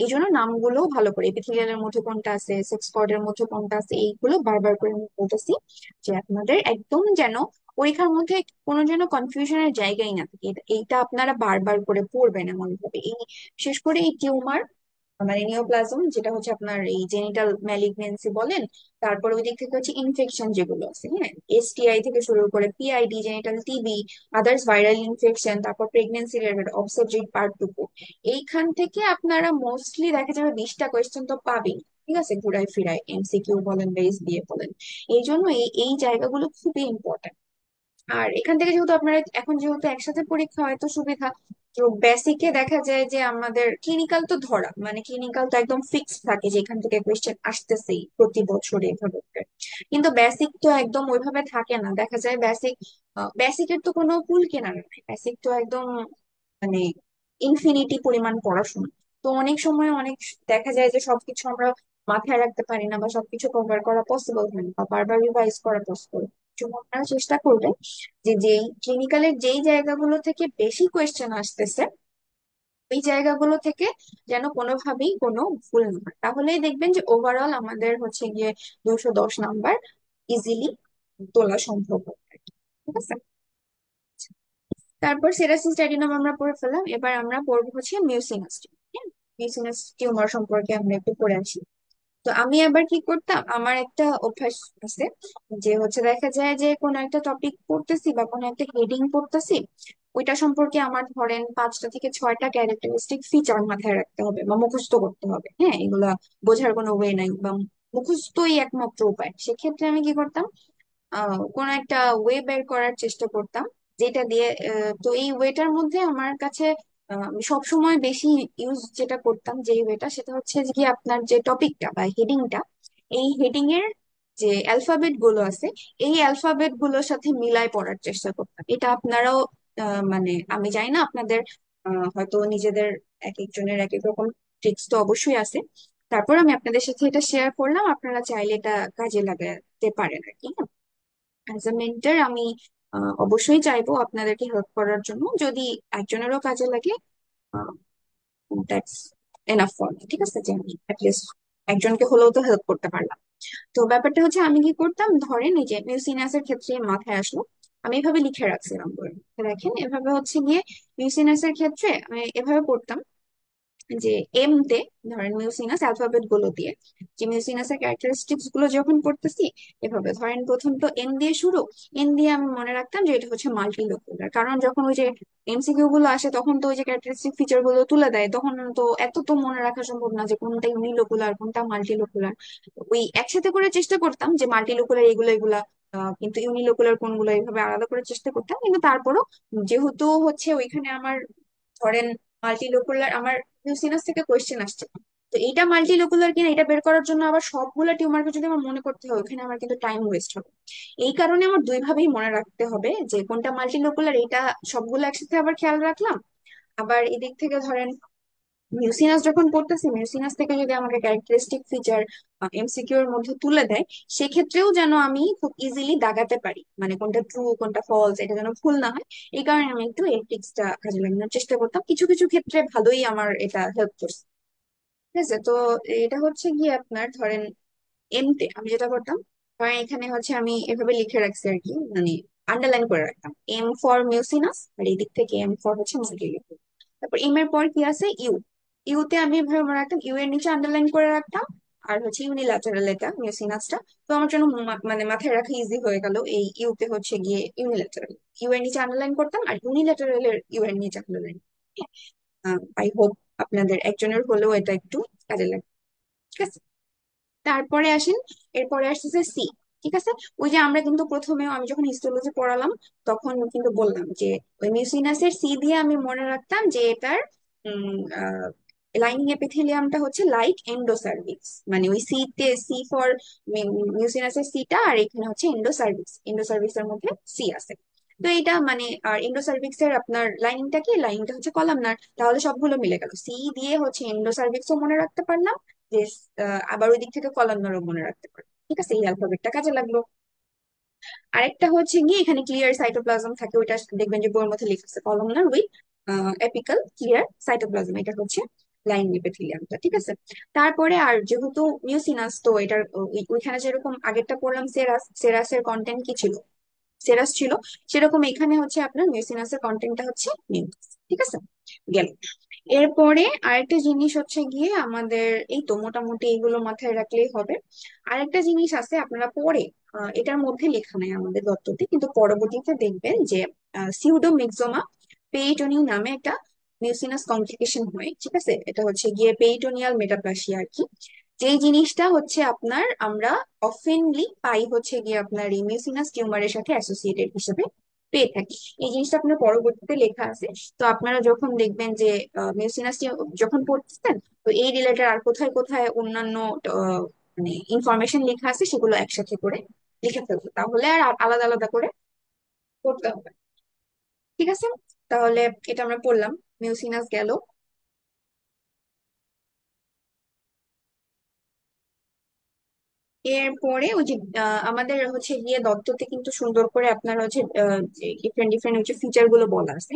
এই জন্য নামগুলো ভালো করে, এপিথেলিয়ালের মধ্যে কোনটা আছে, সেক্স কর্ডের মধ্যে কোনটা আছে, এইগুলো বারবার করে আমি বলতেছি, যে আপনাদের একদম যেন পরীক্ষার মধ্যে কোনো যেন কনফিউশনের জায়গাই না থাকে। এইটা আপনারা বারবার করে পড়বেন এমন ভাবে। এই বিশেষ করে এই টিউমার মানে নিওপ্লাজম, যেটা হচ্ছে আপনার এই জেনিটাল ম্যালিগনেন্সি বলেন, তারপর ওই দিক থেকে হচ্ছে ইনফেকশন যেগুলো আছে, হ্যাঁ, এসটিআই থেকে শুরু করে PID, genital TB, others viral infection, তারপর প্রেগনেন্সি রিলেটেড অবসেট্রিক পার্টটুকু, এইখান থেকে আপনারা মোস্টলি দেখা যাবে 20টা কোয়েশ্চেন তো পাবেন। ঠিক আছে, ঘুরায় ফিরায় এমসিকিউ বলেন বা এসবিএ বলেন। এই জন্য এই এই জায়গাগুলো খুবই ইম্পর্টেন্ট। আর এখান থেকে যেহেতু আপনারা এখন যেহেতু একসাথে পরীক্ষা হয় তো সুবিধা, তো বেসিকে দেখা যায় যে আমাদের ক্লিনিক্যাল তো ধরা, মানে ক্লিনিক্যাল তো একদম ফিক্সড থাকে যে এখান থেকে কোয়েশ্চেন আসতেছেই প্রতি বছরে এভাবে করে। কিন্তু বেসিক তো একদম ওইভাবে থাকে না, দেখা যায় বেসিক, বেসিকের তো কোনো কুল কেনার নাই, বেসিক তো একদম মানে ইনফিনিটি পরিমাণ পড়াশোনা। তো অনেক সময় অনেক দেখা যায় যে সবকিছু আমরা মাথায় রাখতে পারি না, বা সবকিছু কভার করা পসিবল হয় না, বা বারবার রিভাইজ করা পসিবল। আপনারা চেষ্টা করবেন যে যেই ক্লিনিক্যালের যেই জায়গাগুলো থেকে বেশি কোয়েশ্চেন আসতেছে ওই জায়গাগুলো থেকে যেন কোনোভাবেই কোনো ভুল না হয়, তাহলেই দেখবেন যে ওভারঅল আমাদের হচ্ছে গিয়ে 210 নাম্বার ইজিলি তোলা সম্ভব হবে। ঠিক আছে। তারপর সেরাসিস ড্যাডিনাম আমরা পড়ে ফেললাম, এবার আমরা পড়বো হচ্ছে মিউসিনাস। হ্যাঁ, মিউসিনাস টিউমার সম্পর্কে আমরা একটু পড়ে আসি। তো আমি আবার কি করতাম, আমার একটা অভ্যাস আছে, যে হচ্ছে দেখা যায় যে কোনো একটা টপিক পড়তেছি বা কোনো একটা হেডিং পড়তেছি, ওইটা সম্পর্কে আমার ধরেন 5টা থেকে 6টা ক্যারেক্টারিস্টিক ফিচার মাথায় রাখতে হবে বা মুখস্থ করতে হবে। হ্যাঁ, এগুলা বোঝার কোনো ওয়ে নাই, বা মুখস্থই একমাত্র উপায়। সেক্ষেত্রে আমি কি করতাম, কোন একটা ওয়ে বের করার চেষ্টা করতাম, যেটা দিয়ে তো এই ওয়েটার মধ্যে আমার কাছে সব সময় বেশি ইউজ যেটা করতাম, যে ওয়েটা, সেটা হচ্ছে যে কি আপনার যে টপিকটা বা হেডিংটা, এই হেডিং এর যে অ্যালফাবেট গুলো আছে, এই অ্যালফাবেট গুলোর সাথে মিলাই পড়ার চেষ্টা করতাম। এটা আপনারাও মানে আমি জানি না আপনাদের হয়তো নিজেদের এক একজনের এক এক রকম ট্রিক্স তো অবশ্যই আছে, তারপর আমি আপনাদের সাথে এটা শেয়ার করলাম, আপনারা চাইলে এটা কাজে লাগাতে পারেন আর কি। অ্যাজ এ মেন্টর আমি অবশ্যই চাইবো আপনাদেরকে হেল্প করার জন্য, যদি একজনেরও কাজে লাগে দ্যাটস এনাফ ফর মি। ঠিক আছে, যে আমি অ্যাটলিস্ট একজনকে হলেও তো হেল্প করতে পারলাম। তো ব্যাপারটা হচ্ছে আমি কি করতাম, ধরেন এই যে মিউসিনাসের ক্ষেত্রে মাথায় আসলো, আমি এভাবে লিখে রাখছিলাম বই। দেখেন এভাবে হচ্ছে গিয়ে মিউসিনাসের ক্ষেত্রে আমি এভাবে পড়তাম যে এম তে, ধরেন মিউসিনাস অ্যালফাবেট গুলো দিয়ে, যে মিউসিনাসের ক্যারেক্টারিস্টিক্স গুলো যখন পড়তেছি, এভাবে ধরেন প্রথম তো এম দিয়ে শুরু, এম দিয়ে আমি মনে রাখতাম যে এটা হচ্ছে মাল্টিলোকুলার, কারণ যখন ওই যে এমসিকিউ গুলো আসে তখন তো ওই যে ক্যারেক্টারিস্টিক ফিচার গুলো তুলে দেয়, তখন তো এত তো মনে রাখা সম্ভব না যে কোনটা ইউনিলোকুলার কোনটা মাল্টিলোকুলার। ওই একসাথে করে চেষ্টা করতাম যে মাল্টিলোকুলার এগুলো এগুলা, কিন্তু ইউনিলোকুলার কোনগুলো এইভাবে আলাদা করে চেষ্টা করতাম, কিন্তু তারপরও যেহেতু হচ্ছে ওইখানে আমার ধরেন মাল্টিলোকুলার, আমার সিনাস থেকে কোয়েশ্চেন আসছে, তো এইটা মাল্টিলোকুলার কিনা এটা বের করার জন্য আবার সবগুলা টিউমারকে যদি আমার মনে করতে হয়, ওখানে আমার কিন্তু টাইম ওয়েস্ট হবে। এই কারণে আমার দুই ভাবেই মনে রাখতে হবে যে কোনটা মাল্টিলোকুলার, এটা সবগুলো একসাথে আবার খেয়াল রাখলাম। আবার এদিক থেকে ধরেন মিউসিনাস যখন পড়তেছি, মিউসিনাস থেকে যদি আমাকে ক্যারেক্টারিস্টিক ফিচার এমসিকিউ এর মধ্যে তুলে দেয়, সেক্ষেত্রেও যেন আমি খুব ইজিলি দাগাতে পারি, মানে কোনটা ট্রু কোনটা ফলস এটা যেন ভুল না হয়। এই কারণে আমি একটু এই ট্রিক্সটা কাজে লাগানোর চেষ্টা করতাম, কিছু কিছু ক্ষেত্রে ভালোই আমার এটা হেল্প করছে। ঠিক আছে, তো এটা হচ্ছে গিয়ে আপনার ধরেন এমতে আমি যেটা করতাম, ধরেন এখানে হচ্ছে আমি এভাবে লিখে রাখছি আর কি, মানে আন্ডারলাইন করে রাখতাম এম ফর মিউসিনাস, আর এই দিক থেকে এম ফর হচ্ছে মাল্টিলিকুলার। তারপর এম এর পর কি আছে, ইউ। ইউতে আমি এভাবে মনে রাখতাম, ইউ এর নিচে আন্ডারলাইন করে রাখতাম, আর হচ্ছে ইউনিল্যাটারাল এটা মিউসিনাসটা। তো আমার জন্য মানে মাথায় রাখা ইজি হয়ে গেল, এই ইউতে হচ্ছে গিয়ে ইউনিল্যাটারাল, ইউ এর নিচে আন্ডারলাইন করতাম, আর ইউনিল্যাটারাল এর ইউ এর নিচে আন্ডারলাইন। আই হোপ আপনাদের একজনের হলেও এটা একটু কাজে লাগে। ঠিক আছে, তারপরে আসেন, এরপরে আসতেছে সি। ঠিক আছে, ওই যে আমরা কিন্তু প্রথমেও আমি যখন হিস্টোলজি পড়ালাম তখন কিন্তু বললাম যে ওই মিউসিনাসের সি দিয়ে আমি মনে রাখতাম যে এটার লাইনিং এপিথেলিয়ামটা হচ্ছে লাইক এন্ডোসার্ভিক্স, মানে ওই সি তে সি ফর মিউসিনাসের সিটা, আর এখানে হচ্ছে এন্ডোসার্ভিক্স, এন্ডোসার্ভিক্স এর মধ্যে সি আছে। তো এইটা মানে, আর এন্ডোসার্ভিক্স এর আপনার লাইনিংটা কি, লাইনিংটা হচ্ছে কলামনার, তাহলে সবগুলো মিলে গেল, সি দিয়ে হচ্ছে এন্ডোসার্ভিক্সও মনে রাখতে পারলাম, যে আবার ওই দিক থেকে কলামনারও মনে রাখতে পারলাম। ঠিক আছে, এই অ্যালফাবেটটা কাজে লাগলো। আরেকটা হচ্ছে গিয়ে এখানে ক্লিয়ার সাইটোপ্লাজম থাকে, ওইটা দেখবেন যে বইয়ের মধ্যে লেখা আছে columnar with apical clear cytoplasm, এটা হচ্ছে লাইন এপিথেলিয়ামটা। ঠিক আছে, তারপরে আর যেহেতু মিউসিনাস, তো এটার ওইখানে যেরকম আগেরটা পড়লাম সেরাস, সেরাসের কন্টেন্ট কি ছিল, সেরাস ছিল, সেরকম এখানে হচ্ছে আপনার মিউসিনাসের কন্টেন্টটা হচ্ছে মিউকাস। ঠিক আছে, গেল। এরপরে আরেকটা জিনিস হচ্ছে গিয়ে আমাদের, এই তো মোটামুটি এইগুলো মাথায় রাখলেই হবে। আরেকটা জিনিস আছে আপনারা পরে, এটার মধ্যে লেখা নাই আমাদের দত্ততে, কিন্তু পরবর্তীতে দেখবেন যে সিউডোমিক্সোমা পেইটোনি নামে একটা মিউসিনাস কমপ্লিকেশন হয়। ঠিক আছে, এটা হচ্ছে গিয়ে পেইটোনিয়াল মেটাপ্লাসিয়া আর কি। যেই জিনিসটা হচ্ছে আপনার আমরা অফেনলি পাই হচ্ছে গিয়ে আপনার এই মিউসিনাস টিউমারের সাথে অ্যাসোসিয়েটেড হিসেবে পেয়ে থাকি। এই জিনিসটা আপনার পরবর্তীতে লেখা আছে। তো আপনারা যখন দেখবেন যে মিউসিনাস যখন পড়তেছেন, তো এই রিলেটেড আর কোথায় কোথায় অন্যান্য মানে ইনফরমেশন লেখা আছে সেগুলো একসাথে করে লিখে ফেলবো, তাহলে আর আলাদা আলাদা করে পড়তে হবে। ঠিক আছে, তাহলে এটা আমরা পড়লাম, মিউসিনাস গেল। এরপরে ওই যে আমাদের হচ্ছে গিয়ে দত্ততে কিন্তু সুন্দর করে আপনার হচ্ছে ডিফারেন্ট ডিফারেন্ট হচ্ছে ফিচার গুলো বলা আছে।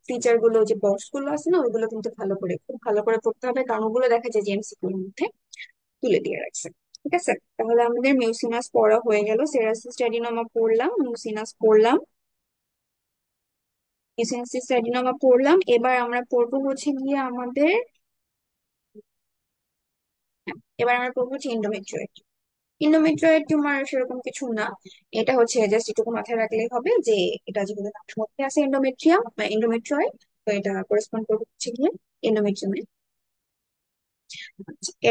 ফিচার গুলো যে বক্স গুলো আছে না, ওইগুলো কিন্তু ভালো করে, খুব ভালো করে পড়তে হবে, কারণ ওগুলো দেখা যায় যে এমসিকিউ এর মধ্যে তুলে দিয়ে রাখছে। ঠিক আছে, তাহলে আমাদের মিউসিনাস পড়া হয়ে গেল, সেরাসিস স্ট্যাডিনোমা পড়লাম, মিউসিনাস পড়লাম, মিউসিনাস স্ট্যাডিনোমা পড়লাম। এবার আমরা পড়বো হচ্ছে গিয়ে আমাদের, হ্যাঁ, এবার আমরা পড়বো হচ্ছে এন্ডোমেট্রিয়াল। ইন্ডোমেট্রয়েড টিউমার সেরকম কিছু না, এটা হচ্ছে জাস্ট এটুকু মাথায় রাখলেই হবে যে এটা যেগুলো নামের মধ্যে আছে এন্ডোমেট্রিয়াম বা এন্ডোমেট্রয়েড, তো এটা করেসপন্ড করবে হচ্ছে গিয়ে এন্ডোমেট্রিয়ামে।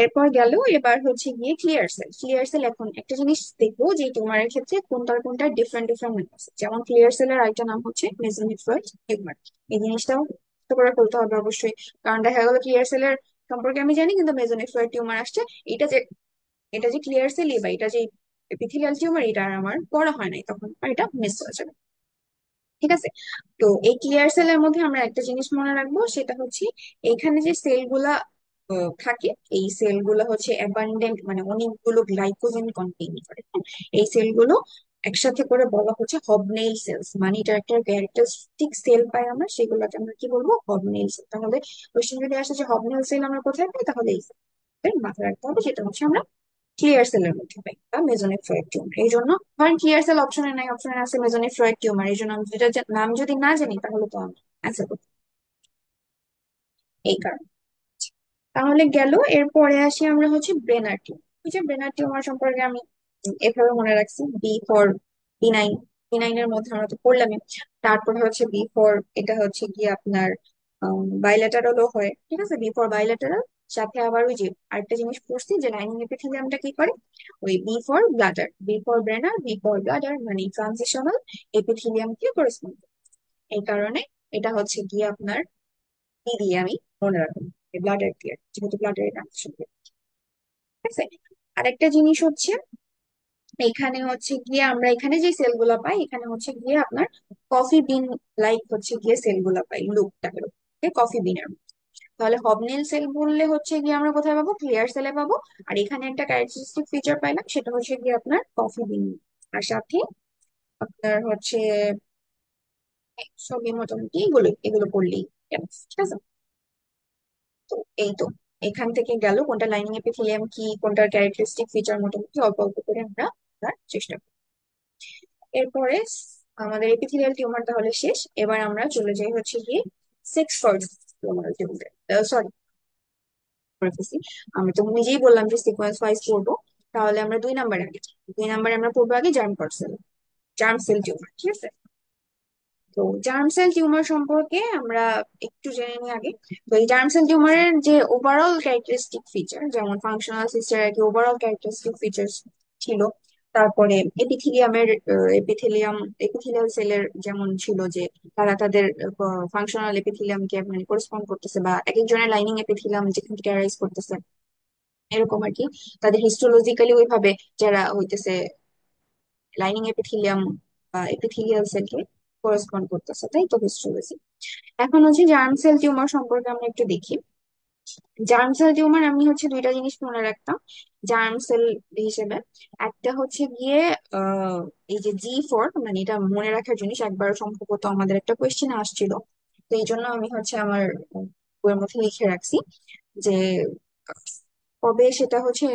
এরপর গেল, এবার হচ্ছে গিয়ে ক্লিয়ার সেল। ক্লিয়ার সেল এখন একটা জিনিস দেখবো যে টিউমারের ক্ষেত্রে কোনটার কোনটা ডিফারেন্ট ডিফারেন্ট নাম আছে, যেমন ক্লিয়ার সেলের আরেকটা নাম হচ্ছে মেসোনেফ্রয়েড টিউমার। এই জিনিসটাও তো করে ফেলতে হবে অবশ্যই, কারণ দেখা গেল ক্লিয়ার সেলের সম্পর্কে আমি জানি কিন্তু মেসোনেফ্রয়েড টিউমার আসছে, এটা যে, এটা যে ক্লিয়ার সেলই বা এটা যে এপিথেলিয়াল টিউমার, এটা আর আমার পড়া হয় নাই, তখন আর এটা মিস হয়ে যাবে। ঠিক আছে, তো এই ক্লিয়ার সেলের মধ্যে আমরা একটা জিনিস মনে রাখবো, সেটা হচ্ছে এখানে যে সেলগুলা থাকে, এই সেলগুলো হচ্ছে অ্যাবান্ডেন্ট, মানে অনেকগুলো গ্লাইকোজেন কন্টেইন করে। হ্যাঁ? এই সেলগুলো একসাথে করে বলা হচ্ছে হবনেইল সেলস, মানে এটা একটা ক্যারেক্টারিস্টিক সেল পাই আমরা, সেগুলোকে আমরা কি বলবো, হবনেইল সেল। তাহলে কোশ্চেন যদি আসে যে হবনেইল সেল আমরা কোথায় পাই, তাহলে এই সেল মাথায় রাখতে হবে, সেটা হচ্ছে আমরা ক্লিয়ার সেলের মধ্যে পাই বা মেজোনেফ্রয়েড টিউমার। এই জন্য ধরেন ক্লিয়ার সেল অপশনে নাই, অপশনে আছে মেজোনেফ্রয়েড টিউমার, এই জন্য আমি যেটা নাম যদি না জানি তাহলে তো আমি অ্যান্সার করতে পারবো। এই কারণে, তাহলে গেল। এরপরে আসি আমরা হচ্ছে ব্রেনার টিউমার। ওই যে ব্রেনার টিউমার সম্পর্কে আমি এভাবে মনে রাখছি, বি ফর বিনাইন, বিনাইনের মধ্যে আমরা তো পড়লামই। তারপরে হচ্ছে বি ফর, এটা হচ্ছে গিয়ে আপনার বাইলেটারালও হয়। ঠিক আছে, বি ফর বাইলেটারাল, সাথে আবার ওই যে আরেকটা জিনিস পড়ছি যে লাইনিং এপিথেলিয়ামটা কি করে, ওই B for bladder, B for Brenner, B for bladder, মানে ট্রানজিশনাল এপিথেলিয়াম কে করেসপন্ড। এই কারণে এটা হচ্ছে গিয়ে আপনার কি দিয়ে আমি মনে রাখবো, ব্লাডার দিয়ে, যেহেতু ব্লাডার ট্রানজিশন। ঠিক আছে, আরেকটা জিনিস হচ্ছে এখানে হচ্ছে গিয়ে আমরা এখানে যে সেলগুলো পাই, এখানে হচ্ছে গিয়ে আপনার কফি বিন লাইক হচ্ছে গিয়ে সেলগুলো পাই, লুকটাকে কফি বিনের। তাহলে হবনেল সেল বললে হচ্ছে গিয়ে আমরা কোথায় পাবো, ক্লিয়ার সেলে পাবো। আর এখানে একটা ক্যারেক্টারিস্টিক ফিচার পাইলাম, সেটা হচ্ছে গিয়ে আপনার কফি বিন। আর সাথে আপনার হচ্ছে সবই মোটামুটি এগুলো এগুলো পড়লেই গেল। ঠিক আছে, তো এই তো এখান থেকে গেল কোনটা লাইনিং এপিথেলিয়াম কি, কোনটার ক্যারেক্টারিস্টিক ফিচার, মোটামুটি অল্প অল্প করে আমরা জানার চেষ্টা করি। এরপরে আমাদের এপিথেলিয়াল টিউমার তাহলে শেষ। এবার আমরা চলে যাই হচ্ছে গিয়ে সেক্স টিউমার টিউমার, সরি, আমি তো নিজেই বললাম যে সিকোয়েন্স ওয়াইজ পড়বো। তাহলে আমরা 2 নম্বরে আগে, 2 নম্বরে আমরা পড়বো আগে germ sell, germ cell tumour. ঠিক আছে, তো জার্ম সেল টিউমার সম্পর্কে আমরা একটু জেনে নিই আগে। তো এই জার্ম সেল টিউমারের যে ওভারঅল ক্যারেক্টারিস্টিক ফিচার, যেমন ফাংশনাল ফিচার আর কি, ওভারঅল ক্যারেক্টারিস্টিক ফিচার্স ছিল। তারপরে এপিথেলিয়ামের, এপিথেলিয়াম, এপিথেলিয়াল সেলের যেমন ছিল যে তারা তাদের ফাংশনাল এপিথেলিয়ামকে মানে করেসপন্ড করতেছে, বা এক একজনের লাইনিং এপিথেলিয়াম যেখান থেকে অ্যারাইজ করতেছে, এরকম আর কি। তাদের হিস্টোলজিক্যালি ওইভাবে যারা হইতেছে লাইনিং এপিথেলিয়াম বা এপিথেলিয়াল সেলকে করেসপন্ড করতেছে, তাই তো হিস্টোলজি। এখন হচ্ছে জার্ম সেল টিউমার সম্পর্কে আমরা একটু দেখি। জার্ম সেল টিউমার আমি হচ্ছে দুইটা জিনিস মনে রাখতাম জার্ম সেল হিসেবে। একটা হচ্ছে গিয়ে আহ এই যে G4, মানে এটা মনে রাখার জিনিস, একবার সম্ভবত আমাদের একটা কোয়েশ্চেন আসছিল, তো এই জন্য আমি হচ্ছে আমার বইয়ের মধ্যে লিখে রাখছি যে কবে সেটা হচ্ছে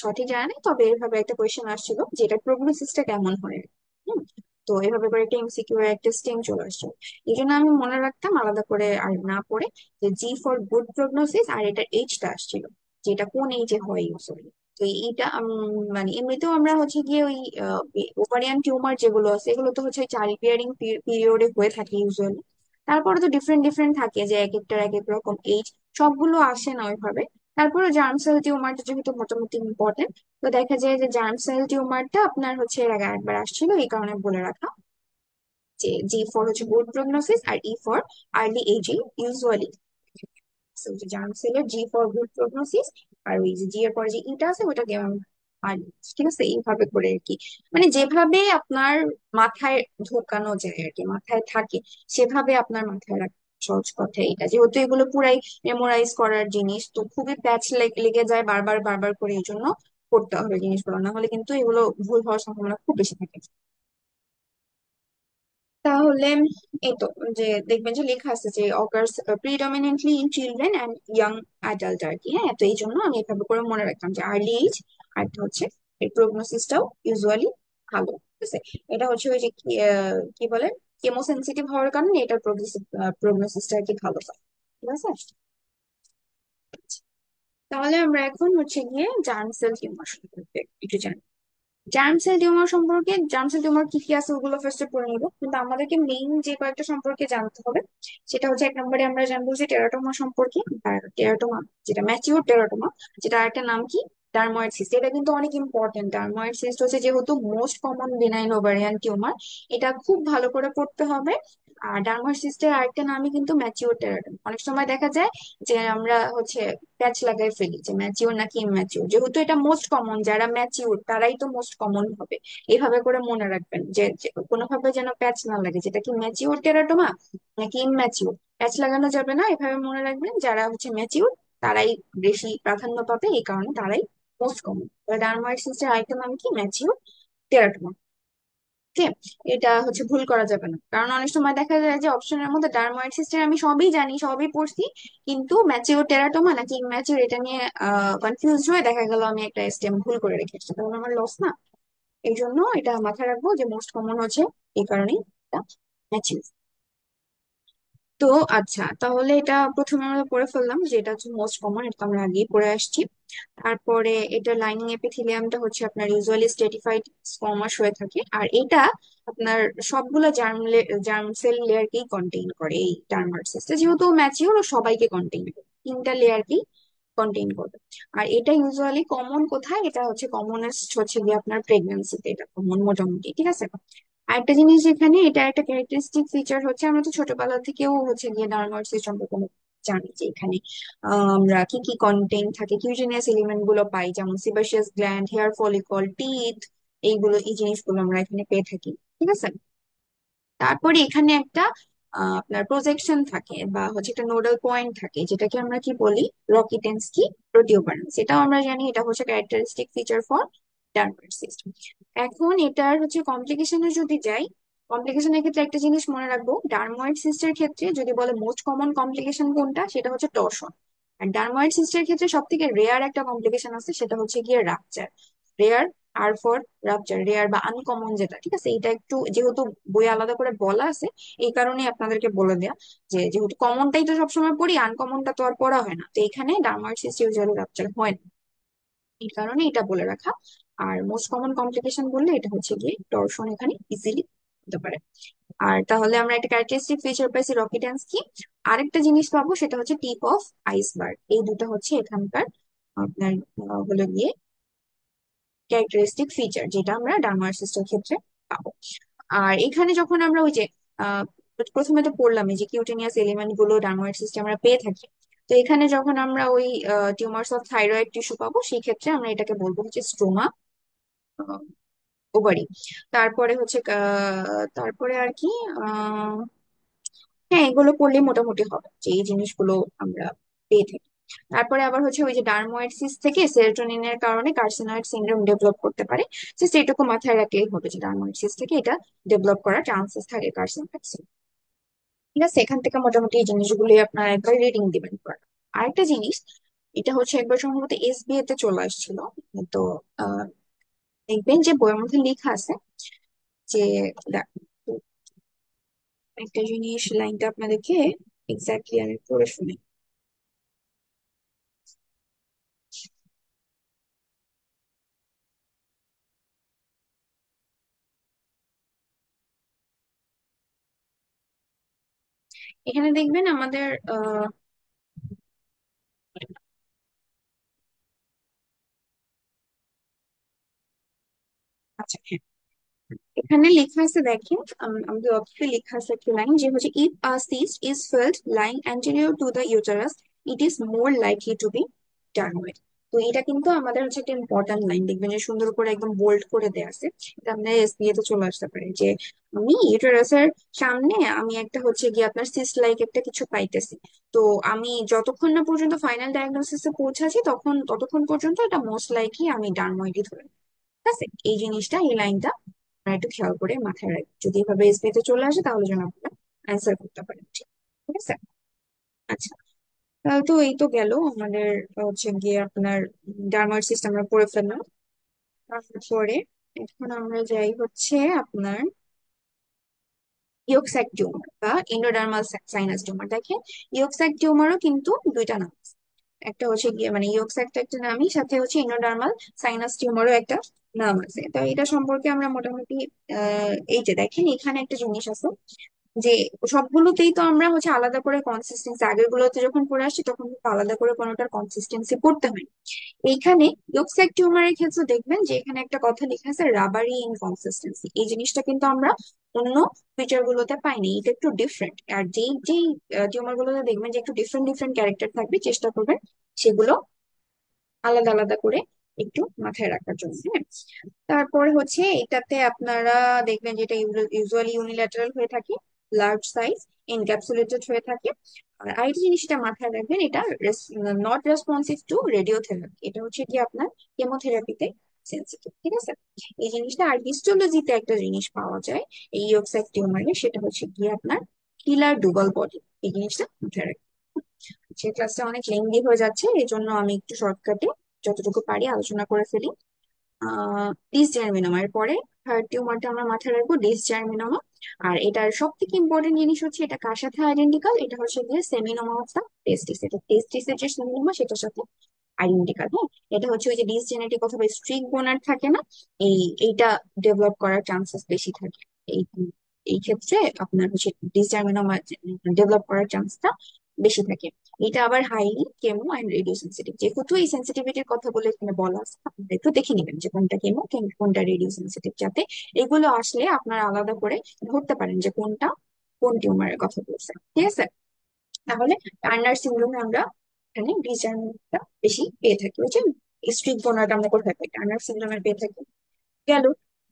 সঠিক জানা নেই, তবে এভাবে একটা কোয়েশ্চেন আসছিল যে এটা প্রগনোসিসটা কেমন হয়। হুম, তো এভাবে করে একটা এমসিকিউ এর একটা স্টেম চলে আসছে। এই জন্য আমি মনে রাখতাম আলাদা করে আর না পড়ে যে G4 গুড প্রগনোসিস, আর এটার এইজটা আসছিল, যেটা কোন এইজে হয় ইউজুয়ালি। তো এইটা মানে এমনিতেও আমরা হচ্ছে গিয়ে ওই ওভারিয়ান টিউমার যেগুলো আছে এগুলো তো হচ্ছে চাইল্ড বিয়ারিং পিরিয়ডে হয়ে থাকে ইউজুয়ালি। তারপরে তো ডিফারেন্ট ডিফারেন্ট থাকে যে এক একটার এক এক রকম এইজ, সবগুলো আসে না ওইভাবে। তারপরে জার্ম সেল টিউমারটা যেহেতু মোটামুটি ইম্পর্টেন্ট, তো দেখা যায় যে জার্ম সেল টিউমারটা আপনার হচ্ছে এর আগে একবার আসছিল, এই কারণে বলে রাখা যে G4 হচ্ছে গুড প্রগনোসিস আর E4 early aging usually. Germ সেলের G4 গুড প্রগনোসিস, আর ওই যে জি এর পরে যে ইটা আছে ওটা আর ঠিক আছে, এইভাবে করে আর কি, মানে যেভাবে আপনার মাথায় ঢোকানো যায় আর কি, মাথায় থাকে সেভাবে আপনার মাথায় রাখা। সহজ কথা এটা, যেহেতু এগুলো পুরাই মেমোরাইজ করার জিনিস, তো খুবই প্যাচ লেগে যায় বারবার বারবার করে, এই জন্য করতে হবে জিনিসগুলো, না হলে কিন্তু এগুলো ভুল হওয়ার সম্ভাবনা খুব বেশি থাকে। তাহলে এই তো, যে দেখবেন যে লেখা আছে যে occurs predominantly in children and young adult আর কি। হ্যাঁ, তো এই জন্য আমি এভাবে করে মনে রাখতাম যে আর্লি এজ, আর একটা হচ্ছে এর প্রগনোসিসটাও ইউজুয়ালি ভালো। ঠিক আছে, এটা হচ্ছে ওই যে কি বলে কেমোসেনসিটিভ হওয়ার কারণে এটার প্রগনোসিসটা আর কি ভালো হয়। ঠিক আছে, তাহলে আমরা এখন হচ্ছে গিয়ে জার্ম সেল টিউমার সম্পর্কে একটু জানি। জার্ম সেল টিউমার সম্পর্কে, জার্ম সেল টিউমার কি কি আছে ওগুলো ফার্স্টে পড়ে নিব, কিন্তু আমাদেরকে মেইন যে কয়েকটা সম্পর্কে জানতে হবে সেটা হচ্ছে এক নম্বরে আমরা জানবো যে টেরাটোমা সম্পর্কে। আর টেরাটোমা যেটা ম্যাচিওর টেরাটোমা, যেটা আরেকটা নাম কি ডার্ময়েড সিস্ট, এটা কিন্তু অনেক ইম্পর্টেন্ট। ডার্ময়েড সিস্ট হচ্ছে যেহেতু most common benign ovarian tumour, এটা খুব ভালো করে পড়তে হবে। আর ডার্ময়েড সিস্টের আরেকটা নামই কিন্তু ম্যাচিওর টেরাটোমা। অনেক সময় দেখা যায় যে আমরা হচ্ছে প্যাচ লাগাই ফেলি যে ম্যাচিওর নাকি ইম্যাচিওর, যেহেতু এটা মোস্ট কমন, যারা ম্যাচিওর তারাই তো মোস্ট কমন হবে। এইভাবে করে মনে রাখবেন যে যে কোনোভাবে যেন প্যাচ না লাগে, যেটা কি ম্যাচিওর টেরাটোমা নাকি ইম্যাচিওর, প্যাচ লাগানো যাবে না। এভাবে মনে রাখবেন যারা হচ্ছে ম্যাচিওর তারাই বেশি প্রাধান্য পাবে, এই কারণে তারাই মোস্ট কমন। ডার্ময়েড সিস্টের আরেকটা নাম কি ম্যাচিওর টেরাটোমা। ঠিক, এটা হচ্ছে ভুল করা যাবে না, কারণ অনেক সময় দেখা যায় যে অপশনের মধ্যে ডার্ময়েড সিস্টেম আমি সবই জানি সবই পড়ছি, কিন্তু ম্যাচিওর টেরাটোমা নাকি ইম্যাচিওর এটা নিয়ে কনফিউজ হয়ে দেখা গেল আমি একটা স্টেম ভুল করে রেখেছি, তখন আমার লস না। এই জন্য এটা মাথায় রাখবো যে মোস্ট কমন হচ্ছে, এই কারণেই এটা ম্যাচিওর। তো আচ্ছা, তাহলে এটা প্রথমে আমরা পড়ে ফেললাম যে এটা হচ্ছে মোস্ট কমন, এটা তো আমরা আগেই পড়ে আসছি। তারপরে এটা লাইনিং এপিথেলিয়ামটা হচ্ছে আপনার ইউজুয়ালি স্ট্রেটিফাইড স্কোমাস হয়ে থাকে, আর এটা আপনার সবগুলো জার্ম সেল লেয়ারকেই কন্টেইন করে। এই ডার্মার সিস্টেম যেহেতু ম্যাচিওর ও সবাইকে কন্টেইন করে, তিনটা লেয়ারকেই কন্টেইন করবে। আর এটা ইউজুয়ালি কমন কোথায়, এটা হচ্ছে কমনেস্ট হচ্ছে গিয়ে আপনার প্রেগন্যান্সিতে, এটা কমন মোটামুটি। ঠিক আছে, আরেকটা জিনিস যেখানে এটা একটা ক্যারেক্টারিস্টিক ফিচার হচ্ছে, আমরা তো ছোটবেলা থেকেও হচ্ছে গিয়ে ডার্মাটোসিস সম্পর্কে অনেক জানি যে এখানে আমরা কি কি কন্টেন্ট থাকে, কিউটেনিয়াস এলিমেন্ট গুলো পাই, যেমন সিবাসিয়াস গ্ল্যান্ড, হেয়ার ফলিকল, টিথ, এইগুলো এই জিনিসগুলো আমরা এখানে পেয়ে থাকি। ঠিক আছে, তারপরে এখানে একটা আপনার প্রজেকশন থাকে বা হচ্ছে একটা নোডাল পয়েন্ট থাকে, যেটাকে আমরা কি বলি রকিটেন্সকি প্রোটিওবারেন্স, এটাও আমরা জানি এটা হচ্ছে ক্যারেক্টারিস্টিক ফিচার ফর ডার্মার সিস্টেম। এখন এটার হচ্ছে কমপ্লিকেশনে যদি যাই, কমপ্লিকেশনের ক্ষেত্রে একটা জিনিস মনে রাখবো, ডার্ময়েড সিস্টের ক্ষেত্রে যদি বলে মোস্ট কমন কমপ্লিকেশন কোনটা, সেটা হচ্ছে টর্শন। আর ডার্ময়েড সিস্টের ক্ষেত্রে সব থেকে রেয়ার একটা কমপ্লিকেশন আছে, সেটা হচ্ছে গিয়ে rupture. Rare, R for rupture, rare বা আনকমন যেটা। ঠিক আছে, এটা একটু যেহেতু বই আলাদা করে বলা আছে, এই কারণে আপনাদেরকে বলে দেয়া যে যেহেতু কমনটাই তো সবসময় পড়ি, আনকমনটা তো আর পড়া হয় না, তো এখানে ডার্ময়েড সিস্ট ইউজুয়ালি রাপচার হয় না, এই কারণে এটা বলে রাখা। আর মোস্ট কমন কমপ্লিকেশন বললে এটা হচ্ছে গিয়ে টর্শন এখানে ইজিলি হতে পারে। আর তাহলে আমরা একটা ক্যারেক্টারিস্টিক ফিচার পাইছি রকিটেন্স কি, আরেকটা জিনিস পাবো সেটা হচ্ছে টিপ অফ আইসবার্গ। এই দুটো হচ্ছে এখানকার আপনার হলো গিয়ে ক্যারেক্টারিস্টিক ফিচার, যেটা আমরা ডার্মার সিস্টের ক্ষেত্রে পাবো। আর এখানে যখন আমরা ওই যে আহ, প্রথমে তো পড়লাম এই যে কিউটেনিয়াস এলিমেন্ট গুলো ডার্মোয়েড সিস্টেম আমরা পেয়ে থাকি, তো এখানে যখন আমরা ওই টিউমার্স অফ থাইরয়েড টিস্যু পাবো, সেই ক্ষেত্রে আমরা এটাকে বলবো হচ্ছে স্ট্রোমা ওভারি। তারপরে হচ্ছে তারপরে আর কি, আহ হ্যাঁ, এগুলো করলে মোটামুটি হবে যে এই জিনিসগুলো আমরা পেয়ে থাকি। তারপরে আবার হচ্ছে ওই যে ডার্মোয়েড সিস্ট থেকে সেরোটোনিনের কারণে কার্সিনয়েড সিনড্রোম ডেভেলপ করতে পারে। যে সেটুকু মাথায় রাখলেই হবে যে ডার্মোয়েড সিস্ট থেকে এটা ডেভেলপ করার চান্সেস থাকে কার্সিনয়েড। ঠিক আছে, এখান থেকে মোটামুটি এই জিনিসগুলো আপনার একবার রিডিং দিবেন পড়া। আরেকটা জিনিস, এটা হচ্ছে একবার সম্ভবত এসবিএ তে চলে আসছিল। তো আহ, দেখবেন যে বইয়ের মধ্যে লেখা আছে যে, দেখ, একটা জিনিস লাইনটা আপনাদেরকে এক্স্যাক্টলি আমি পড়ে শুনি। এখানে দেখবেন আমাদের আচ্ছা হ্যাঁ, এখানে লেখা আছে দেখেন, আমাদের অপশনে লেখা আছে একটা লাইন যে হচ্ছে if a cyst is felt lying anterior to the uterus it is more likely to be dermoid. তো এটা কিন্তু আমাদের হচ্ছে একটা ইম্পর্ট্যান্ট লাইন, দেখবেন যে সুন্দর করে একদম বোল্ড করে দেয়া আছে। এটা আপনার এসবিএ তে চলে আসতে পারে যে আমি ইউটারাসের সামনে আমি একটা হচ্ছে গিয়ে আপনার সিস্ট লাইক একটা কিছু পাইতেছি। তো আমি যতক্ষণ না পর্যন্ত ফাইনাল ডায়াগনোসিসে পৌঁছাচ্ছি ততক্ষণ পর্যন্ত এটা মোস্ট লাইকলি আমি ডার্মোয়েডই ধরে নিই। ঠিক আছে, এই জিনিসটা, এই লাইনটা আপনারা একটু খেয়াল করে মাথায় রাখবেন, যদি এভাবে এসবিতে চলে আসে তাহলে যেন আপনারা অ্যান্সার করতে পারেন। ঠিক ঠিক আছে। আচ্ছা, তাহলে তো এই তো গেল আমাদের হচ্ছে গিয়ে আপনার ডার্মার সিস্টেম আমরা পড়ে ফেললাম। তারপরে এখন আমরা যাই হচ্ছে আপনার ইয়োকস্যাক টিউমার বা এন্ডোডার্মাল সাইনাস টিউমার। দেখেন, ইয়োকস্যাক টিউমারও কিন্তু দুইটা নাম আছে। একটা হচ্ছে গিয়ে মানে ইয়োকস্যাকটা একটা নামই, সাথে হচ্ছে এন্ডোডার্মাল সাইনাস টিউমারও একটা নাম আছে। তো এটা সম্পর্কে আমরা মোটামুটি এই যে দেখেন এখানে একটা জিনিস আছে যে সবগুলোতেই তো আমরা হচ্ছে আলাদা করে কনসিস্টেন্সি, আগের গুলোতে যখন পড়ে আসছি তখন কিন্তু আলাদা করে কোনোটার কনসিস্টেন্সি পড়তে হয়। এইখানে ইয়োকস্যাক টিউমারের ক্ষেত্রে দেখবেন যে এখানে একটা কথা লেখা আছে রাবারি ইনকনসিস্টেন্সি। এই জিনিসটা কিন্তু আমরা অন্য ফিচার গুলোতে পাইনি, এটা একটু ডিফারেন্ট। আর যেই যেই টিউমার গুলোতে দেখবেন যে একটু ডিফারেন্ট ডিফারেন্ট ক্যারেক্টার থাকবে, চেষ্টা করবেন সেগুলো আলাদা আলাদা করে একটু মাথায় রাখার জন্য। হ্যাঁ, তারপরে হচ্ছে এটাতে আপনারা দেখবেন যেটা ইউজুয়ালি ইউনিল্যাটারাল হয়ে থাকে, লার্জ সাইজ, এনক্যাপসুলেটেড হয়ে থাকে। আর আরেকটা জিনিসটা মাথায় রাখবেন, এটা নট রেসপন্সিভ টু রেডিওথেরাপি, এটা হচ্ছে কি আপনার কেমোথেরাপিতে সেন্সিটিভ। ঠিক আছে, এই জিনিসটা। আর হিস্টোলজিতে একটা জিনিস পাওয়া যায় এই ইয়োকস্যাক টিউমারে, সেটা হচ্ছে কি আপনার কিলার ডুবাল বডি। এই জিনিসটা মাথায় রাখবেন। যে ক্লাসটা অনেক লেন্দি হয়ে যাচ্ছে, এই জন্য আমি একটু শর্টকাটে যতটুকু পারি আলোচনা করে ফেলি। ডিসজার্মিনোমা এর পরে থার্ড টিউমারটা আমরা মাথায় রাখবো, ডিসজার্মিনোমা। আর এটার সব থেকে ইম্পর্টেন্ট জিনিস হচ্ছে এটা কার সাথে আইডেন্টিক্যাল, এটা হচ্ছে গিয়ে সেমিনোমা অফ দা টেস্টিস। এটা টেস্টিসের যে সেমিনোমা সেটার সাথে আইডেন্টিক্যাল। হ্যাঁ, এটা হচ্ছে ওই যে ডিসজেনেটিক অথবা স্ট্রিক বোনার থাকে না, এইটা ডেভেলপ করার চান্সেস বেশি থাকে। এই এই ক্ষেত্রে আপনার হচ্ছে ডিসজার্মিনোমা ডেভেলপ করার চান্সটা বেশি থাকে। এটা আবার highly chemo and radio sensitive. যেহেতু এই সেন্সিটিভিটির কথাগুলো এখানে বলা আছে, আপনারা একটু দেখে নেবেন যে কোনটা কেমো কোনটা রেডিও সেন্সিটিভ, যাতে এগুলো আসলে আপনারা আলাদা করে ধরতে পারেন যে কোনটা কোন টিউমারের কথা বলছে। ঠিক আছে, তাহলে টার্নার সিনড্রোমে আমরা এখানে ডিসজার্মিনটা বেশি পেয়ে থাকি, ওই যে স্ট্রিক বোনারটা আমরা কোথায় পাই, টার্নার সিনড্রোমে পেয়ে থাকি। গেল,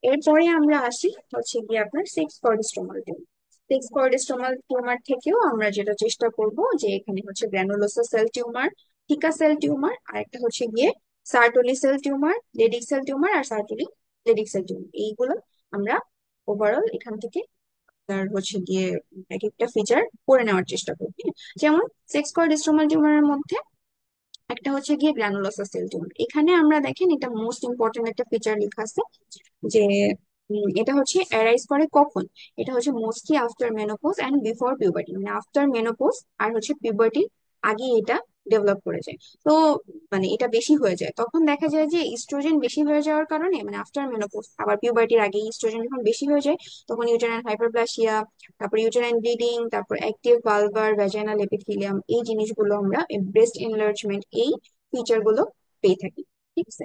এরপরে আমরা আসি হচ্ছে গিয়ে আপনার sex cord stromal tumour. Sex cord stromal tumour থেকেও আমরা যেটা চেষ্টা করব যে এখানে হচ্ছে granulosa cell tumour, theca cell tumour, আর একটা হচ্ছে গিয়ে Sertoli cell tumour, Leydig cell tumour আর সার্টোলি লেডিক সেল টিউমার, এইগুলো আমরা ওভারঅল এখান থেকে তার হচ্ছে গিয়ে এক একটা ফিচার করে নেওয়ার চেষ্টা করবি। যেমন সেক্স কর্ডস্টোমাল টিউমারের মধ্যে একটা হচ্ছে গিয়ে গ্রানুলোসা সেল টিউমার। এখানে আমরা দেখেন এটা মোস্ট ইম্পর্টেন্ট একটা ফিচার লেখা আছে যে এটা হচ্ছে অ্যারাইজ করে কখন, এটা হচ্ছে mostly after menopause and before puberty, মানে আফটার মেনোপজ আর হচ্ছে পিউবার্টির আগে এটা ডেভেলপ করে যায়। তো মানে এটা বেশি হয়ে যায়, তখন দেখা যায় যে ইস্ট্রোজেন বেশি হয়ে যাওয়ার কারণে, মানে আফটার মেনোপজ আবার পিউবার্টির আগে ইস্ট্রোজেন যখন বেশি হয়ে যায় তখন ইউটেরাইন হাইপারপ্লাসিয়া, তারপর ইউটেরাইন ব্লিডিং, তারপর অ্যাক্টিভ ভালভার ভ্যাজাইনাল এপিথেলিয়াম, এই জিনিসগুলো আমরা, ব্রেস্ট এনলার্জমেন্ট, এই ফিচার গুলো পেয়ে থাকি। ঠিক আছে,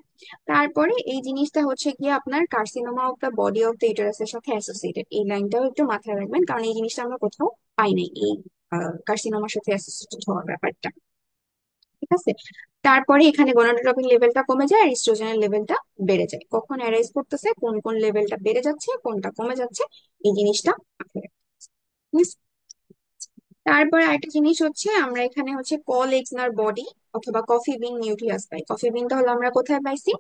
তারপরে এই জিনিসটা হচ্ছে গিয়ে আপনার carcinoma of the body of the ইউটারাসের সাথে অ্যাসোসিয়েটেড, এই লাইনটাও একটু মাথায় রাখবেন কারণ এই জিনিসটা আমরা কোথাও পাই নাই, এই কার্সিনোমার সাথে অ্যাসোসিয়েটেড হওয়ার ব্যাপারটা। আছে। তারপরে এখানে গনাডোট্রপিন লেভেলটা কমে যায় আর ইস্ট্রোজেনের লেভেলটা বেড়ে যায়। কখন অ্যারাইজ করতেছে, কোন কোন লেভেলটা বেড়ে যাচ্ছে, কোনটা কমে যাচ্ছে, এই জিনিসটা আপনার। তারপরে আরেকটা জিনিস হচ্ছে, আমরা এখানে হচ্ছে কল এক্সনার বডি অথবা কফি বিন নিউক্লিয়াস পাই। কফি বিনটা হলো আমরা কোথায় পাইছি,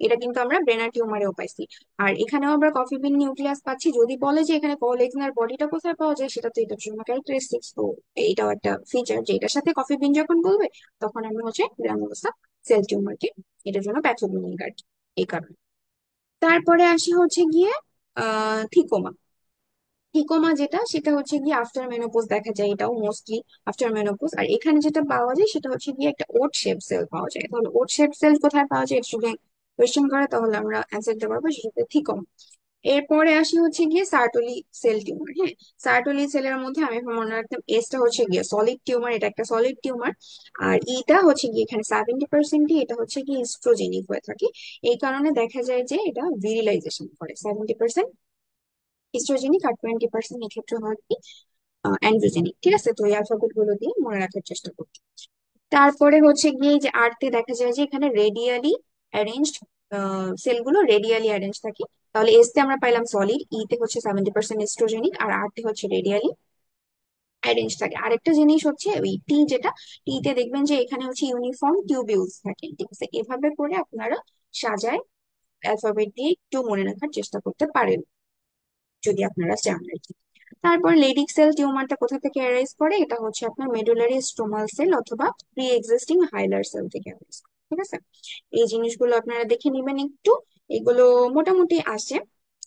এটা কিন্তু আমরা ব্রেনার টিউমারেও পাইছি। আর এখানেও আমরা কফি বিন নিউক্লিয়াস পাচ্ছি। যদি বলে যে এখানে কল এক্সনার বডিটা কোথায় পাওয়া যায়, সেটা তো এটার জন্য ক্যারেক্টারিস্টিক্স। তো এইটাও একটা ফিচার যে এটার সাথে কফি বিন যখন বলবে, তখন আমি হচ্ছে গ্রানুলোসা সেল টিউমারকে এটার জন্য প্যাথোজেনিক আর কি, এই কারণে। তারপরে আসি হচ্ছে গিয়ে থিকোমা। টিকোমা যেটা, সেটা হচ্ছে গিয়ে আফটার মেনোপজ দেখা যায়, এটাও মোস্টলি আফটার মেনোপজ। আর এখানে যেটা পাওয়া যায় সেটা হচ্ছে গিয়ে একটা ওট শেপ সেল পাওয়া যায়। তাহলে ওট শেপ সেল কোথায় পাওয়া যায়, এটা যদি কোয়েশ্চেন করে তাহলে আমরা অ্যান্সার দিতে পারবো সেটা থিকোমা। এরপরে আসি হচ্ছে গিয়ে সার্টোলি সেল টিউমার। হ্যাঁ, সার্টোলি সেলের মধ্যে আমি এখন মনে রাখতাম এসটা হচ্ছে গিয়ে সলিড টিউমার, এটা একটা সলিড টিউমার। আর ইটা হচ্ছে গিয়ে এখানে 70% এটা হচ্ছে গিয়ে ইস্ট্রোজেনিক হয়ে থাকে। এই কারণে দেখা যায় যে এটা ভিরিলাইজেশন করে। 70% ইস্ট্রোজেনিক আর 20% এক্ষেত্রে হয় কি অ্যান্ড্রোজেনিক। ঠিক আছে, তো এই অ্যালফাবেট গুলো দিয়ে মনে রাখার চেষ্টা করছি। তারপরে হচ্ছে গিয়ে যে আর্টে দেখা যায় যে এখানে রেডিয়ালি অ্যারেঞ্জড সেলগুলো রেডিয়ালি অ্যারেঞ্জ থাকে। তাহলে এস তে আমরা পাইলাম সলিড, ই তে হচ্ছে 70% এস্ট্রোজেনিক, আর আর তে হচ্ছে রেডিয়ালি অ্যারেঞ্জ থাকে। আরেকটা জিনিস হচ্ছে ওই টি যেটা, টি তে দেখবেন যে এখানে হচ্ছে ইউনিফর্ম টিউবিউলস থাকে। ঠিক আছে, এভাবে করে আপনারা সাজায় অ্যালফাবেট দিয়ে একটু মনে রাখার চেষ্টা করতে পারেন যদি আপনারা চান আর কি। তারপর লেডিক সেল টিউমারটা কোথা থেকে অ্যারাইজ করে, এটা হচ্ছে আপনার মেডুলারি স্ট্রোমাল সেল অথবা প্রি এক্সিস্টিং হাইলার সেল থেকে অ্যারাইজ করে। ঠিক আছে, এই জিনিসগুলো আপনারা দেখে নিবেন একটু, এগুলো মোটামুটি আসে।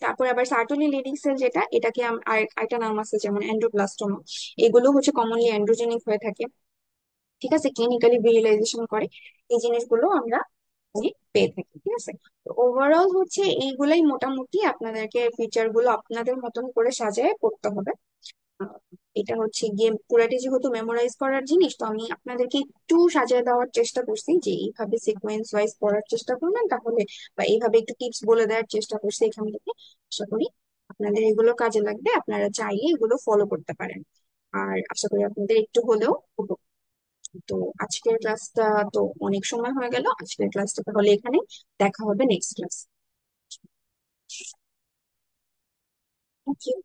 তারপর আবার সার্টোলি লেডিক সেল যেটা, এটাকে আর একটা নাম আছে যেমন অ্যান্ড্রোপ্লাস্টোমা। এগুলো হচ্ছে কমনলি অ্যান্ড্রোজেনিক হয়ে থাকে। ঠিক আছে, ক্লিনিক্যালি ভিজুয়ালাইজেশন করে। এই জিনিসগুলো আমরা পেয়ে থাকি। ঠিক আছে, তো ওভারঅল হচ্ছে এইগুলাই মোটামুটি আপনাদেরকে ফিচার গুলো আপনাদের মতন করে সাজায় পড়তে হবে। আহ, এটা হচ্ছে গিয়ে পুরাটি যেহেতু মেমোরাইজ করার জিনিস, তো আমি আপনাদেরকে একটু সাজিয়ে দেওয়ার চেষ্টা করছি যে এইভাবে সিকোয়েন্স ওয়াইজ পড়ার চেষ্টা করবেন তাহলে, বা এইভাবে একটু টিপস বলে দেওয়ার চেষ্টা করছি এখান থেকে। আশা করি আপনাদের এগুলো কাজে লাগবে, আপনারা চাইলে এগুলো ফলো করতে পারেন। আর আশা করি আপনাদের একটু হলেও তো আজকের ক্লাসটা তো অনেক সময় হয়ে গেল, আজকের ক্লাসটা তাহলে এখানে, দেখা হবে নেক্সট ক্লাস। Thank you.